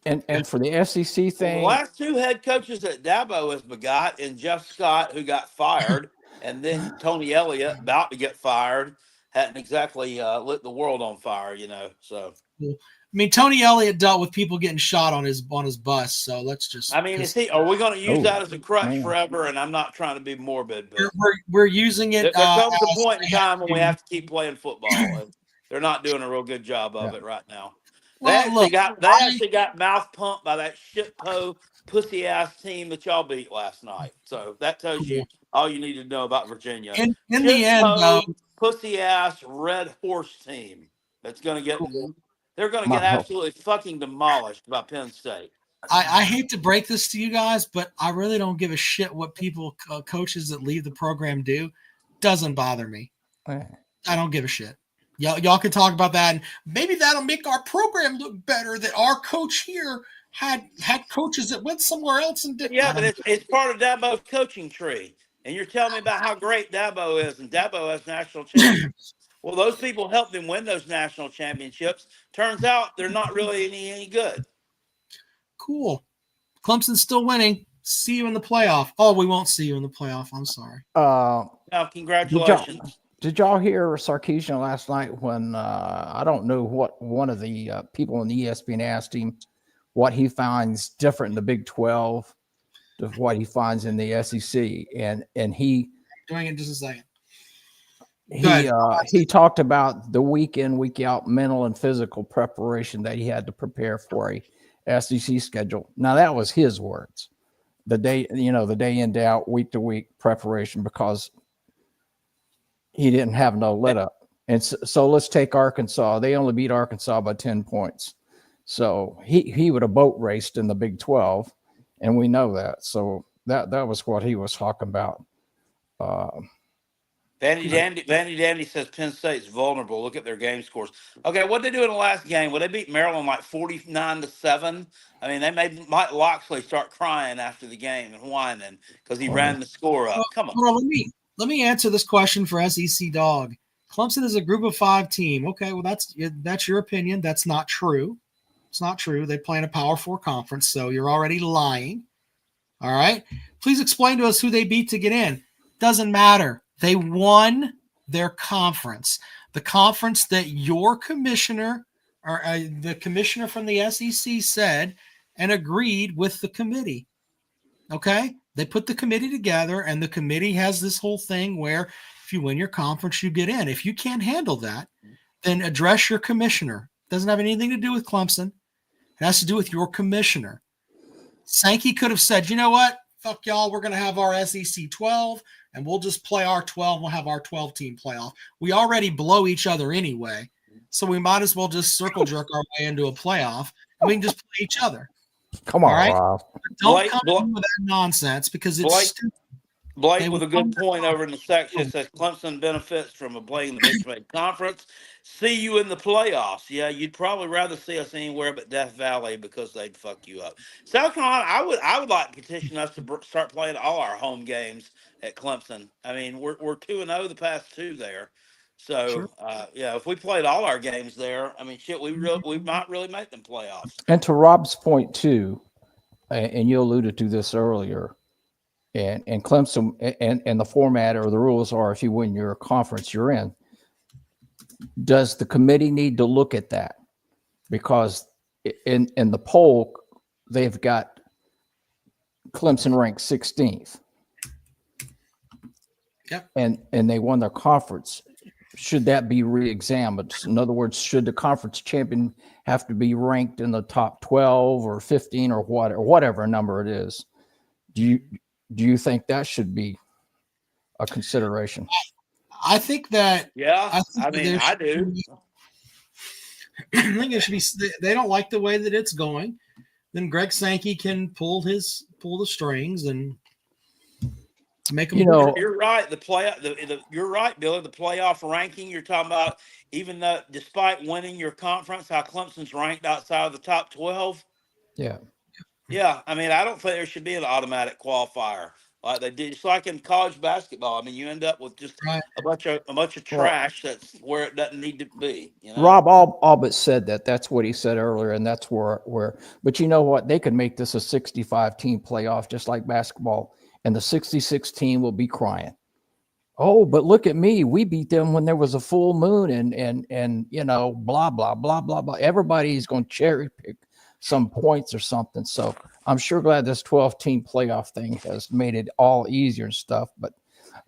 and for the SEC thing, the last 2 head coaches that Dabo has begot, and Jeff Scott, who got fired, and then Tony Elliott, about to get fired, hadn't exactly lit the world on fire, So, I mean, Tony Elliott dealt with people getting shot on his bus, so let's just. I mean, are we going to use that as a crutch forever? And I'm not trying to be morbid, but we're using it. There comes a point in time when we have to keep playing football, and they're not doing a real good job of it right now. They actually got mouth pumped by that shit-po, pussy-ass team that y'all beat last night. So that tells you all you need to know about Virginia. In the end, though, pussy-ass red horse team that's going to get they're going to get absolutely fucking demolished by Penn State. I hate to break this to you guys, but I really don't give a shit what people, coaches that leave the program do. Doesn't bother me. I don't give a shit. Y'all can talk about that, and maybe that'll make our program look better. That our coach here had coaches that went somewhere else and did. Yeah, but it's part of Dabo's coaching tree, and you're telling me about how great Dabo is, and Dabo has national champions. Well, those people helped him win those national championships. Turns out they're not really any good. Cool. Clemson's still winning. See you in the playoff. Oh, we won't see you in the playoff. I'm sorry. No, congratulations. Did y'all hear Sarkisian last night when I don't know what one of the people in the ESPN asked him what he finds different in the Big 12 to what he finds in the SEC, and he doing it in just a second. He talked about the week in, week out mental and physical preparation that he had to prepare for a SEC schedule. Now that was his words. The day in, day out, week to week preparation, because he didn't have no let up. And so let's take Arkansas. They only beat Arkansas by 10 points. So he would have boat raced in the Big 12, and we know that. So that was what he was talking about. Vandy Dandy says Penn State's vulnerable. Look at their game scores. Okay, what did they do in the last game? Well, they beat Maryland like 49-7. I mean, they made Mike Loxley start crying after the game and whining because he ran the score up. Come on. Well, let me answer this question for SEC Dog. Clemson is a Group of 5 team. Okay, well that's your opinion. That's not true. It's not true. They play in a Power 4 conference, so you're already lying. All right. Please explain to us who they beat to get in. Doesn't matter. They won their conference. The conference that your commissioner or the commissioner from the SEC said and agreed with the committee. Okay? They put the committee together, and the committee has this whole thing where if you win your conference, you get in. If you can't handle that, then address your commissioner. It doesn't have anything to do with Clemson. It has to do with your commissioner. Sankey could have said, you know what? Fuck y'all. We're going to have our SEC 12, and we'll just play our 12. We'll have our 12-team playoff. We already blow each other anyway, so we might as well just circle jerk our way into a playoff, and we can just play each other. Come on, all right? Rob. Don't come in with that nonsense because it's stupid. Blake with a good point over in the section says Clemson benefits from playing the Big 12 Conference. See you in the playoffs. Yeah, you'd probably rather see us anywhere but Death Valley because they'd fuck you up. South Carolina, I would like to petition us to start playing all our home games at Clemson. I mean, we're 2-0 the past 2 there. So Sure. Yeah, if we played all our games there, I mean, shit, we might really make them playoffs. And to Rob's point too, and you alluded to this earlier. And Clemson and the format or the rules are if you win your conference, you're in. Does the committee need to look at that? Because in the poll, they've got Clemson ranked 16th. Yep. And they won their conference. Should that be re-examined? In other words, should the conference champion have to be ranked in the top 12 or 15 or whatever number it is? Do you think that should be a consideration? I think that. Yeah, I do. I think it should be. They don't like the way that it's going. Then Greg Sankey can pull the strings and make them. You're right. You're right, Billy. The playoff ranking you're talking about, even though despite winning your conference, how Clemson's ranked outside of the top 12. Yeah. Yeah, I mean, I don't think there should be an automatic qualifier like they did. It's like in college basketball. I mean, you end up with just a bunch of trash that's where it doesn't need to be. You know? Rob all but said that. That's what he said earlier, and that's where. But you know what? They could make this a 65-team playoff, just like basketball, and the 66 team will be crying. Oh, but look at me. We beat them when there was a full moon, and blah blah blah blah blah. Everybody's going to cherry pick some points or something. So I'm sure glad this 12-team playoff thing has made it all easier and stuff. But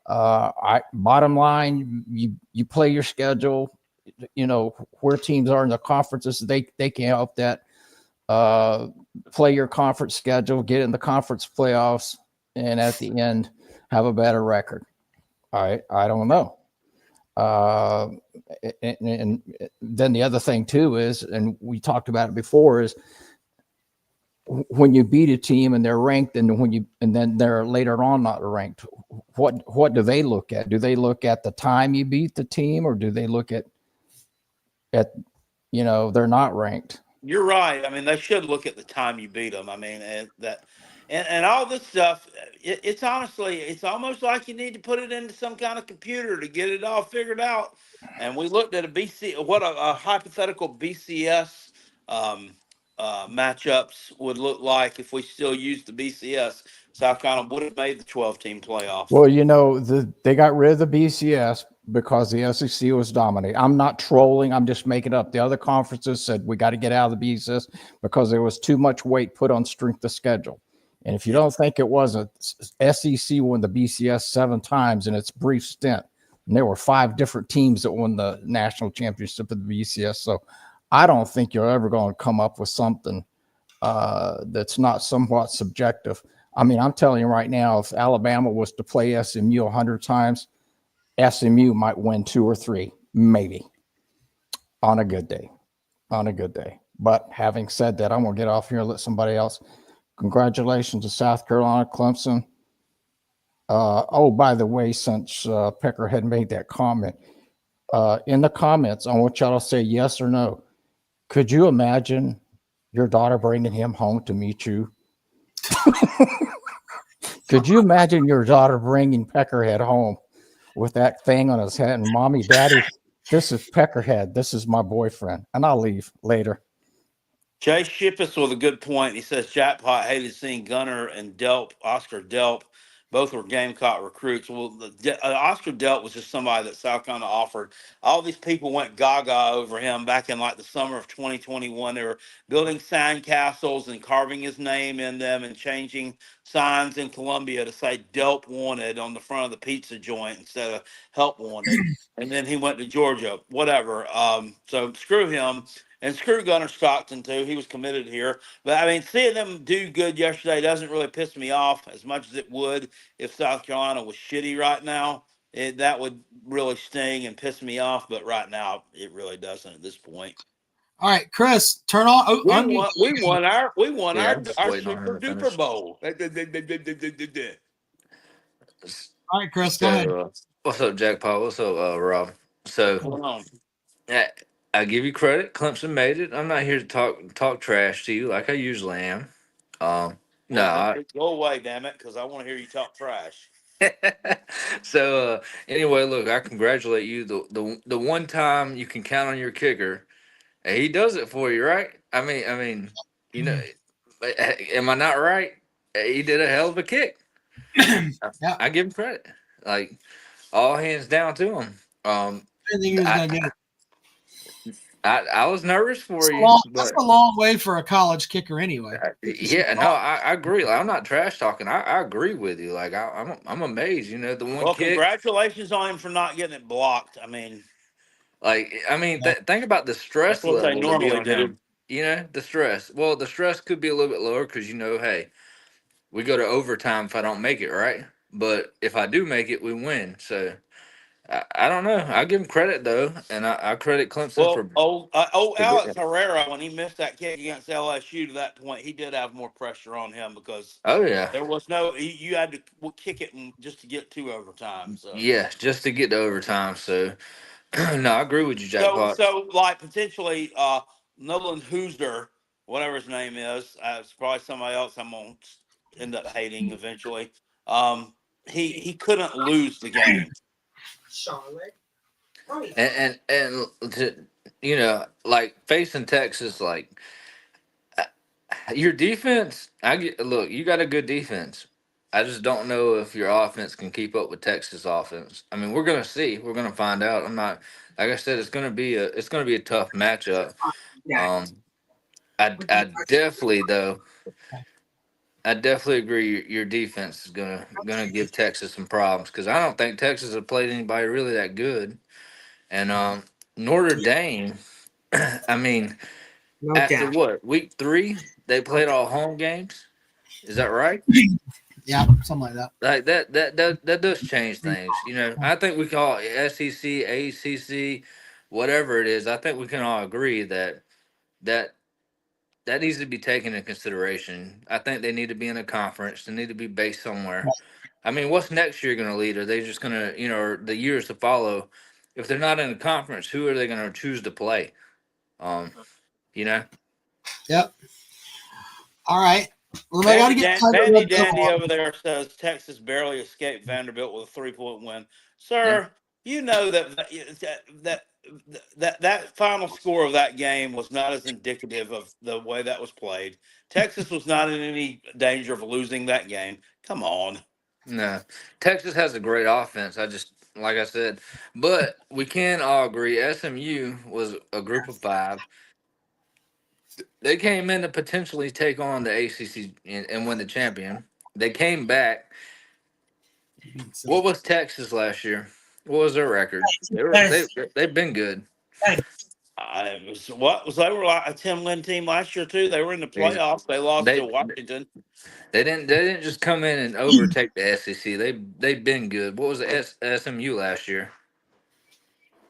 bottom line, you play your schedule, where teams are in the conferences, they can help that. Play your conference schedule, get in the conference playoffs, and at the end have a better record. I don't know. And then the other thing too is, and we talked about it before, is when you beat a team and they're ranked, and then they're later on not ranked, what do they look at? Do they look at the time you beat the team, or do they look at they're not ranked? You're right. I mean, they should look at the time you beat them. I mean, and all this stuff. It's honestly, it's almost like you need to put it into some kind of computer to get it all figured out. And we looked at a hypothetical BCS matchups would look like if we still used the BCS. South Carolina would have made the 12-team playoffs. Well, they got rid of the BCS because the SEC was dominating. I'm not trolling. I'm just making it up. The other conferences said we got to get out of the BCS because there was too much weight put on strength of schedule. And if you don't think it wasn't, SEC won the BCS 7 times in its brief stint. And there were 5 different teams that won the national championship of the BCS. So I don't think you're ever going to come up with something that's not somewhat subjective. I mean, I'm telling you right now, if Alabama was to play SMU 100 times, SMU might win 2 or 3, maybe, on a good day. But having said that, I'm going to get off here and let somebody else. Congratulations to South Carolina, Clemson. Oh, by the way, since Pecker had made that comment, in the comments, I want y'all to say yes or no. Could you imagine your daughter bringing him home to meet you? Could you imagine your daughter bringing Peckerhead home with that thing on his head and Mommy, Daddy, this is Peckerhead. This is my boyfriend. And I'll leave later. Jay Shippus with a good point. He says Jackpot hated seeing Gunner and Delp, Oscar Delp. Both were Gamecock recruits. Well, Oscar Delp was just somebody that South Carolina offered. All these people went gaga over him back in like the summer of 2021. They were building sand castles and carving his name in them and changing signs in Columbia to say Delp wanted on the front of the pizza joint instead of help wanted. And then he went to Georgia, whatever. So screw him. And screw Gunner Stockton, too. He was committed here. But, I mean, seeing them do good yesterday doesn't really piss me off as much as it would if South Carolina was shitty right now. That would really sting and piss me off. But right now, it really doesn't at this point. All right, Chris, turn on. Oh, We won our Yeah, I'm just waiting on him super to duper finish. bowl. All right, Chris, go ahead. What's up, Jackpot? What's up, Rob? So, Hold on. I give you credit. Clemson made it. I'm not here to talk trash to you like I usually am. Go away, damn it, because I want to hear you talk trash. So anyway, look, I congratulate you. The one time you can count on your kicker, and he does it for you, right? I mean, you know, am I not right? He did a hell of a kick. Yeah. I give him credit. Like all hands down to him. I didn't think he was going to get it. I was nervous for you. That's a long way for a college kicker, anyway. Yeah, no, I agree. Like, I'm not trash talking. I agree with you. Like I'm amazed. You know, the one kick. Congratulations on him for not getting it blocked. I mean, think about the stress that's what they level to be normally on do. him. You know, the stress. Well, the stress could be a little bit lower because hey, we go to overtime if I don't make it, right? But if I do make it, we win. So I don't know. I give him credit though, and I credit Clemson for. Alex Herrera, when he missed that kick against LSU to that point, he did have more pressure on him because there was you had to kick it just to get to overtime. So yeah, just to get to overtime. So no, I agree with you, Jackpot. So like potentially Nolan Hoosier, whatever his name is, it's probably somebody else I'm gonna end up hating eventually. He couldn't lose the game. Charlotte. And like facing Texas, like your defense. Look, you got a good defense. I just don't know if your offense can keep up with Texas offense. I mean, we're gonna see. We're gonna find out. I'm not like I said. It's gonna be a tough matchup. I definitely though. I definitely agree. Your defense is gonna give Texas some problems because I don't think Texas has played anybody really that good. And Notre Dame, I mean, after what, week 3, they played all home games. Is that right? Yeah, something like that. Like that does change things. You know, I think we call it SEC, ACC, whatever it is. I think we can all agree that needs to be taken into consideration. I think they need to be in a conference. They need to be based somewhere. I mean, what's next year going to lead? Are they just going to, or the years to follow? If they're not in a conference, who are they going to choose to play? Yep. All right. Well, I got to get Dandy Dandy over there says Texas barely escaped Vanderbilt with a 3-point win. Sir, you know that final score of that game was not as indicative of the way that was played. Texas was not in any danger of losing that game. Come on. No, Texas has a great offense. Like I said, but we can all agree SMU was a group of 5. They came in to potentially take on the ACC and win the champion. They came back. What was Texas last year? What was their record? They've been good. They were like a 10-win team last year too. They were in the playoffs. They lost to Washington. They didn't just come in and overtake the SEC. They've been good. What was the SMU last year?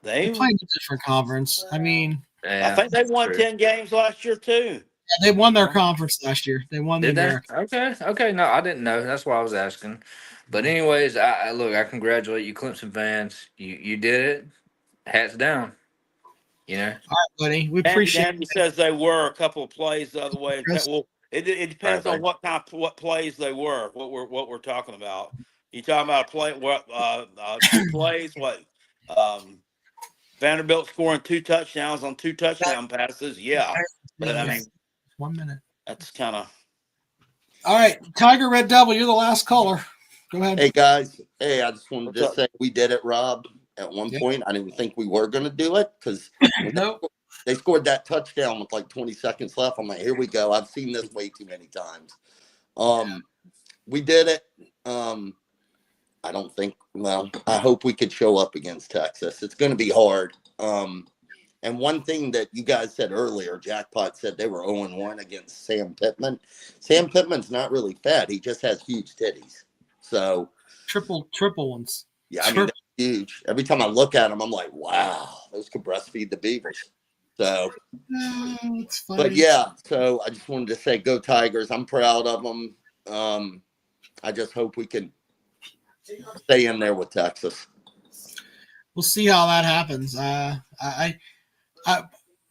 They played a different conference. I mean, Yeah, I think they won true. 10 games last year too. Yeah, they won their conference last year. They won the Did they? American. Okay. No, I didn't know. That's why I was asking. But anyways, I congratulate you, Clemson fans. You did it. Hats down. You know. All right, buddy. We Andy appreciate Dandy says they were a couple of plays the other way. it. Well, it depends Right. on what plays they were. What we're talking about. You talking about a play? What 2 plays? What Vanderbilt scoring 2 touchdowns on 2 touchdown passes? Yeah, but I mean 1 minute. that's kind of. All right, Tiger Red Devil, you're the last caller. Go ahead. Hey guys, hey, I just wanted What's to up? say we did it, Rob. At one point, I didn't think we were going to do it because Nope. they scored that touchdown with like 20 seconds left. I'm like, here we go. I've seen this way too many times. We did it. I don't think. Well, I hope we could show up against Texas. It's going to be hard. And one thing that you guys said earlier, Jackpot said they were 0-1 against Sam Pittman. Sam Pittman's not really fat. He just has huge titties. So triple ones. Yeah, I mean, they're huge. Every time I look at them, I'm like, wow, those could breastfeed the Beavers. So, it's funny. but yeah, so I just wanted to say, go Tigers. I'm proud of them. I just hope we can stay in there with Texas. We'll see how that happens.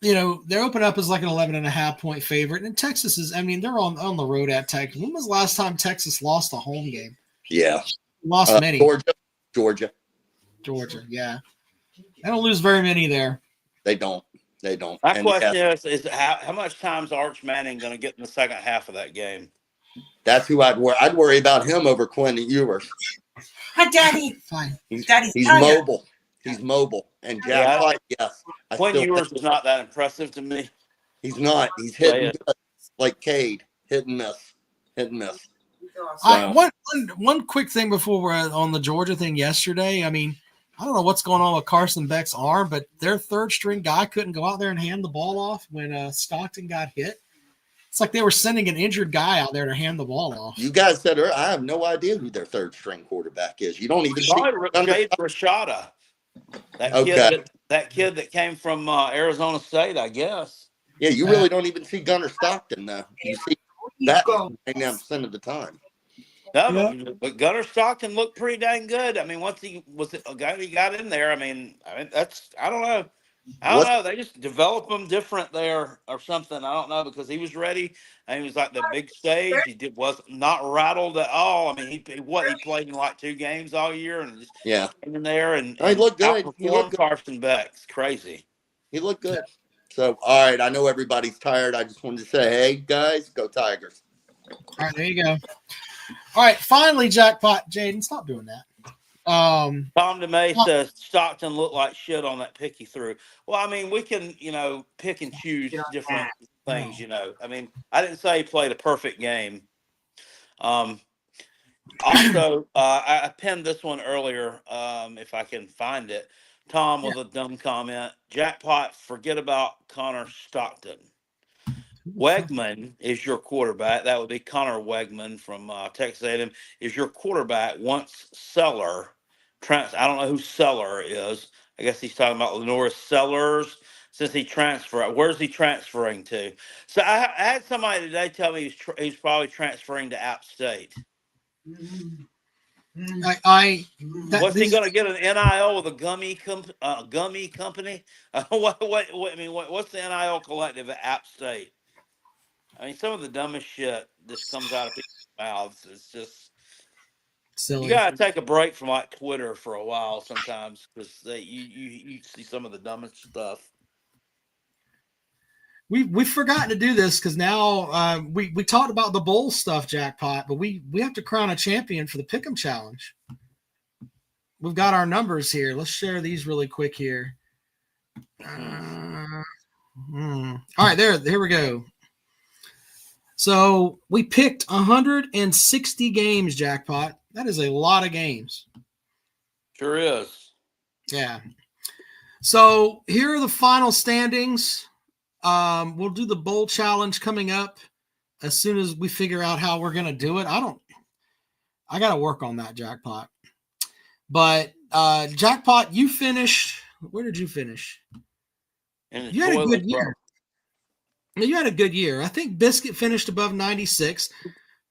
They're open up as like an 11.5-point favorite, and Texas is. I mean, they're on the road at Texas. When was the last time Texas lost a home game? Yeah, lost many. Georgia. Yeah, they don't lose very many there. They don't. My question is how much time's Arch Manning going to get in the second half of that game? That's who I'd worry. I'd worry about him over Quinn Ewers. Hi, Daddy. Fine. He's tired. mobile. He's mobile. And Jackpot, yes. Quinn Ewers is not that impressive to me. He's not. He's hitting like Cade. Hit and miss. So. One quick thing before we're on the Georgia thing yesterday. I mean, I don't know what's going on with Carson Beck's arm, but their third string guy couldn't go out there and hand the ball off when Stockton got hit. It's like they were sending an injured guy out there to hand the ball off. You guys said I have no idea who their third string quarterback is. You don't even Jade Rashada. That kid that came from Arizona State, I guess. Yeah, you really don't even see Gunnar Stockton though. You see that 99% of the time. No, but Gunnar Stockton looked pretty dang good. I mean, once he got in there. I mean that's I don't know. They just develop him different there or something. I don't know because he was ready and he was like the big stage. He was not rattled at all. I mean, he played in like 2 games all year and just came in there and he looked good. He looked good. Carson Beck. It's crazy. He looked good. So, all right, I know everybody's tired. I just wanted to say, hey guys, go Tigers. All right, there you go. All right, finally, Jackpot. Jaden, stop doing that. Tom DeMay says Stockton looked like shit on that pick he threw. Well, I mean, we can, pick and choose different things, I mean, I didn't say he played a perfect game. Also, I pinned this one earlier, if I can find it. Tom with a dumb comment. Jackpot, forget about Connor Stockton. Wegman is your quarterback. That would be Connor Wegman from Texas A&M. Is your quarterback once Seller? I don't know who Seller is. I guess he's talking about Lenore Sellers. Since he transferred, where's he transferring to? So I had somebody today tell me he's probably transferring to App State. What's he going to get an NIL with a gummy company? What's the NIL collective at App State? I mean, some of the dumbest shit just comes out of people's mouths. It's just silly. You gotta take a break from like Twitter for a while sometimes because you see some of the dumbest stuff. We've forgotten to do this because now we talked about the bowl stuff, Jackpot, but we have to crown a champion for the Pick'em Challenge. We've got our numbers here. Let's share these really quick here. All right, here we go. So we picked 160 games, Jackpot. That is a lot of games. Sure is. Yeah. So here are the final standings. We'll do the bowl challenge coming up as soon as we figure out how we're going to do it. I got to work on that, Jackpot. But Jackpot, you finished. Where did you finish? in the You had a good toilet, bro. year. You had a good year. I think Biscuit finished above 96,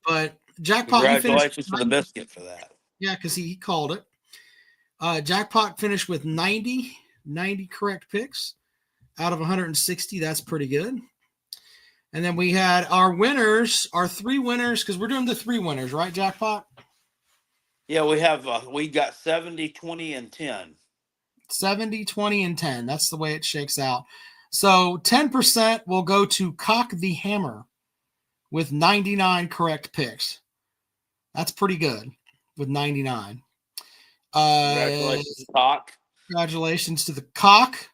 but Jackpot, you finished. Congratulations to the Biscuit for that. Yeah, because he called it. Jackpot finished with 90 correct picks out of 160. That's pretty good. And then we had our winners, our 3 winners, because we're doing the 3 winners, right, Jackpot? Yeah, we got 70, 20, and 10. 70, 20, and 10. That's the way it shakes out. So 10% will go to Cock the Hammer with 99 correct picks. That's pretty good with 99. Congratulations, Cock. Congratulations to the Cock.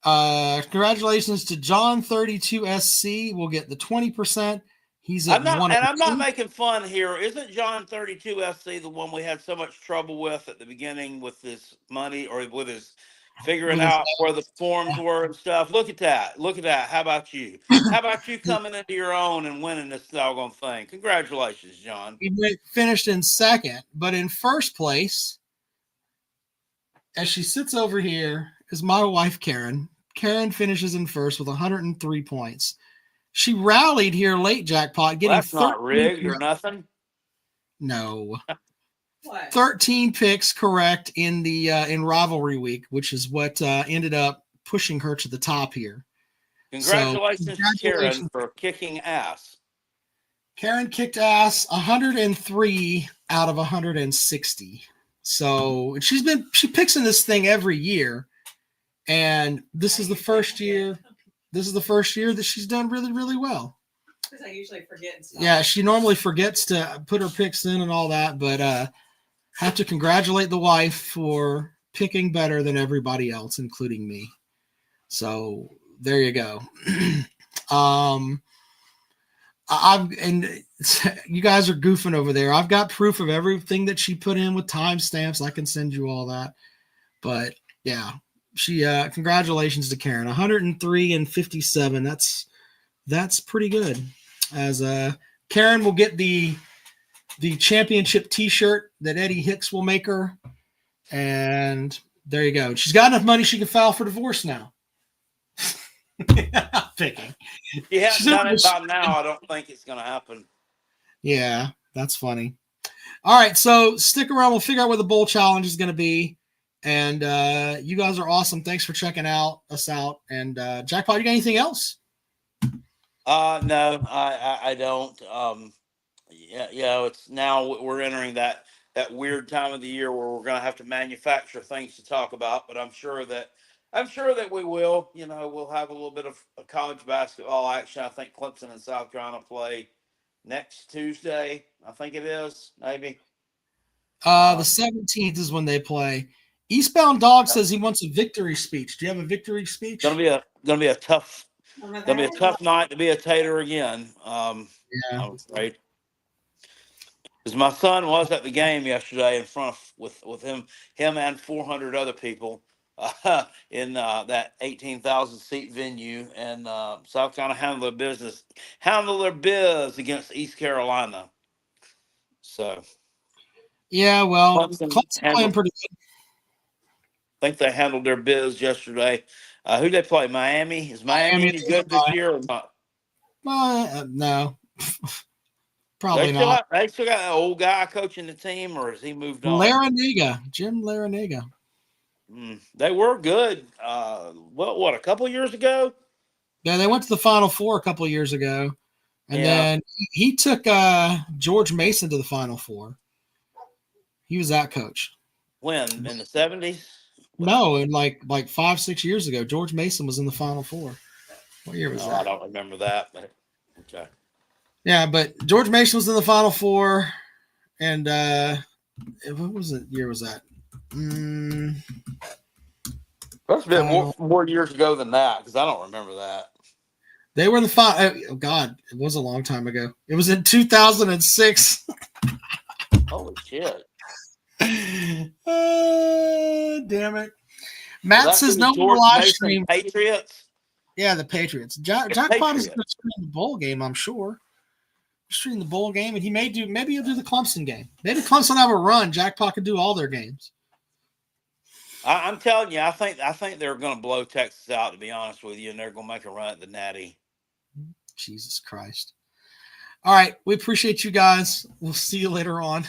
Congratulations to John 32 SC. We'll get the 20%. He's at I'm not making fun here. Isn't John 32 SC the one we had so much trouble with at the beginning with his money or with his figuring out where the forms were and stuff? Look at that. Look at that. How about you? How about you coming into your own and winning this doggone thing? Congratulations, John. He finished in second, but in first place, as she sits over here, is my wife, Karen. Karen finishes in first with 103 points. She rallied here late, Jackpot, getting That's not rigged or nothing. No. 13 picks correct in the in rivalry week, which is what ended up pushing her to the top here. Congratulations to Karen for kicking ass. Karen kicked ass 103 out of 160. So she picks in this thing every year. And this is the first year. This is the first year that she's done really, really well. Because I usually forget stuff. Yeah, she normally forgets to put her picks in and all that, but have to congratulate the wife for picking better than everybody else, including me. So there you go. And you guys are goofing over there. I've got proof of everything that she put in with timestamps. I can send you all that. But yeah. She congratulations to Karen. 103 and 57. That's pretty good. As Karen will get the championship T-shirt that Eddie Hicks will make her, and there you go. She's got enough money she can file for divorce now. I'm picking. She hasn't done it by now. I don't think it's going to happen. Yeah, that's funny. All right, so stick around. We'll figure out where the bowl challenge is going to be. And you guys are awesome. Thanks for checking us out. And Jackpot, you got anything else? No, I don't. It's now we're entering that weird time of the year where we're going to have to manufacture things to talk about. But I'm sure that we will. We'll have a little bit of college basketball action. I think Clemson and South Carolina play next Tuesday. I think it is maybe. The 17th is when they play. Eastbound Dog says he wants a victory speech. Do you have a victory speech? Gonna be a tough night to be a Tater again. I'm afraid. Because my son was at the game yesterday in front of with him and 400 other people in that 18,000 seat venue, and South Carolina handled their biz against East Carolina. So yeah, well, Clemson playing pretty good. I think they handled their biz yesterday. Who they play? Miami? Is Miami any good this year or not? No. Probably not. They still got an old guy coaching the team, or has he moved on? Jim Larinaga. They were good. What a couple years ago? Yeah, they went to the Final Four a couple years ago. And then he took George Mason to the Final Four. He was that coach. When? In the 70s? No, in like 5-6 years ago, George Mason was in the Final Four. What year was that? I don't remember that, but okay. Yeah, but George Mason was in the Final Four, and what was it? Year was that? That's been more years ago than that, because I don't remember that. They were in the final. Oh God, it was a long time ago. It was in 2006. Holy shit! Damn it! Matt says no more live stream. Patriots. Yeah, the Patriots. Jackpot is going to stream the bowl game, I'm sure. Stream the bowl game, and maybe he'll do the Clemson game. Maybe Clemson have a run. Jackpot could do all their games. I'm telling you, I think they're going to blow Texas out. To be honest with you, and they're going to make a run at the Natty. Jesus Christ! All right, we appreciate you guys. We'll see you later on.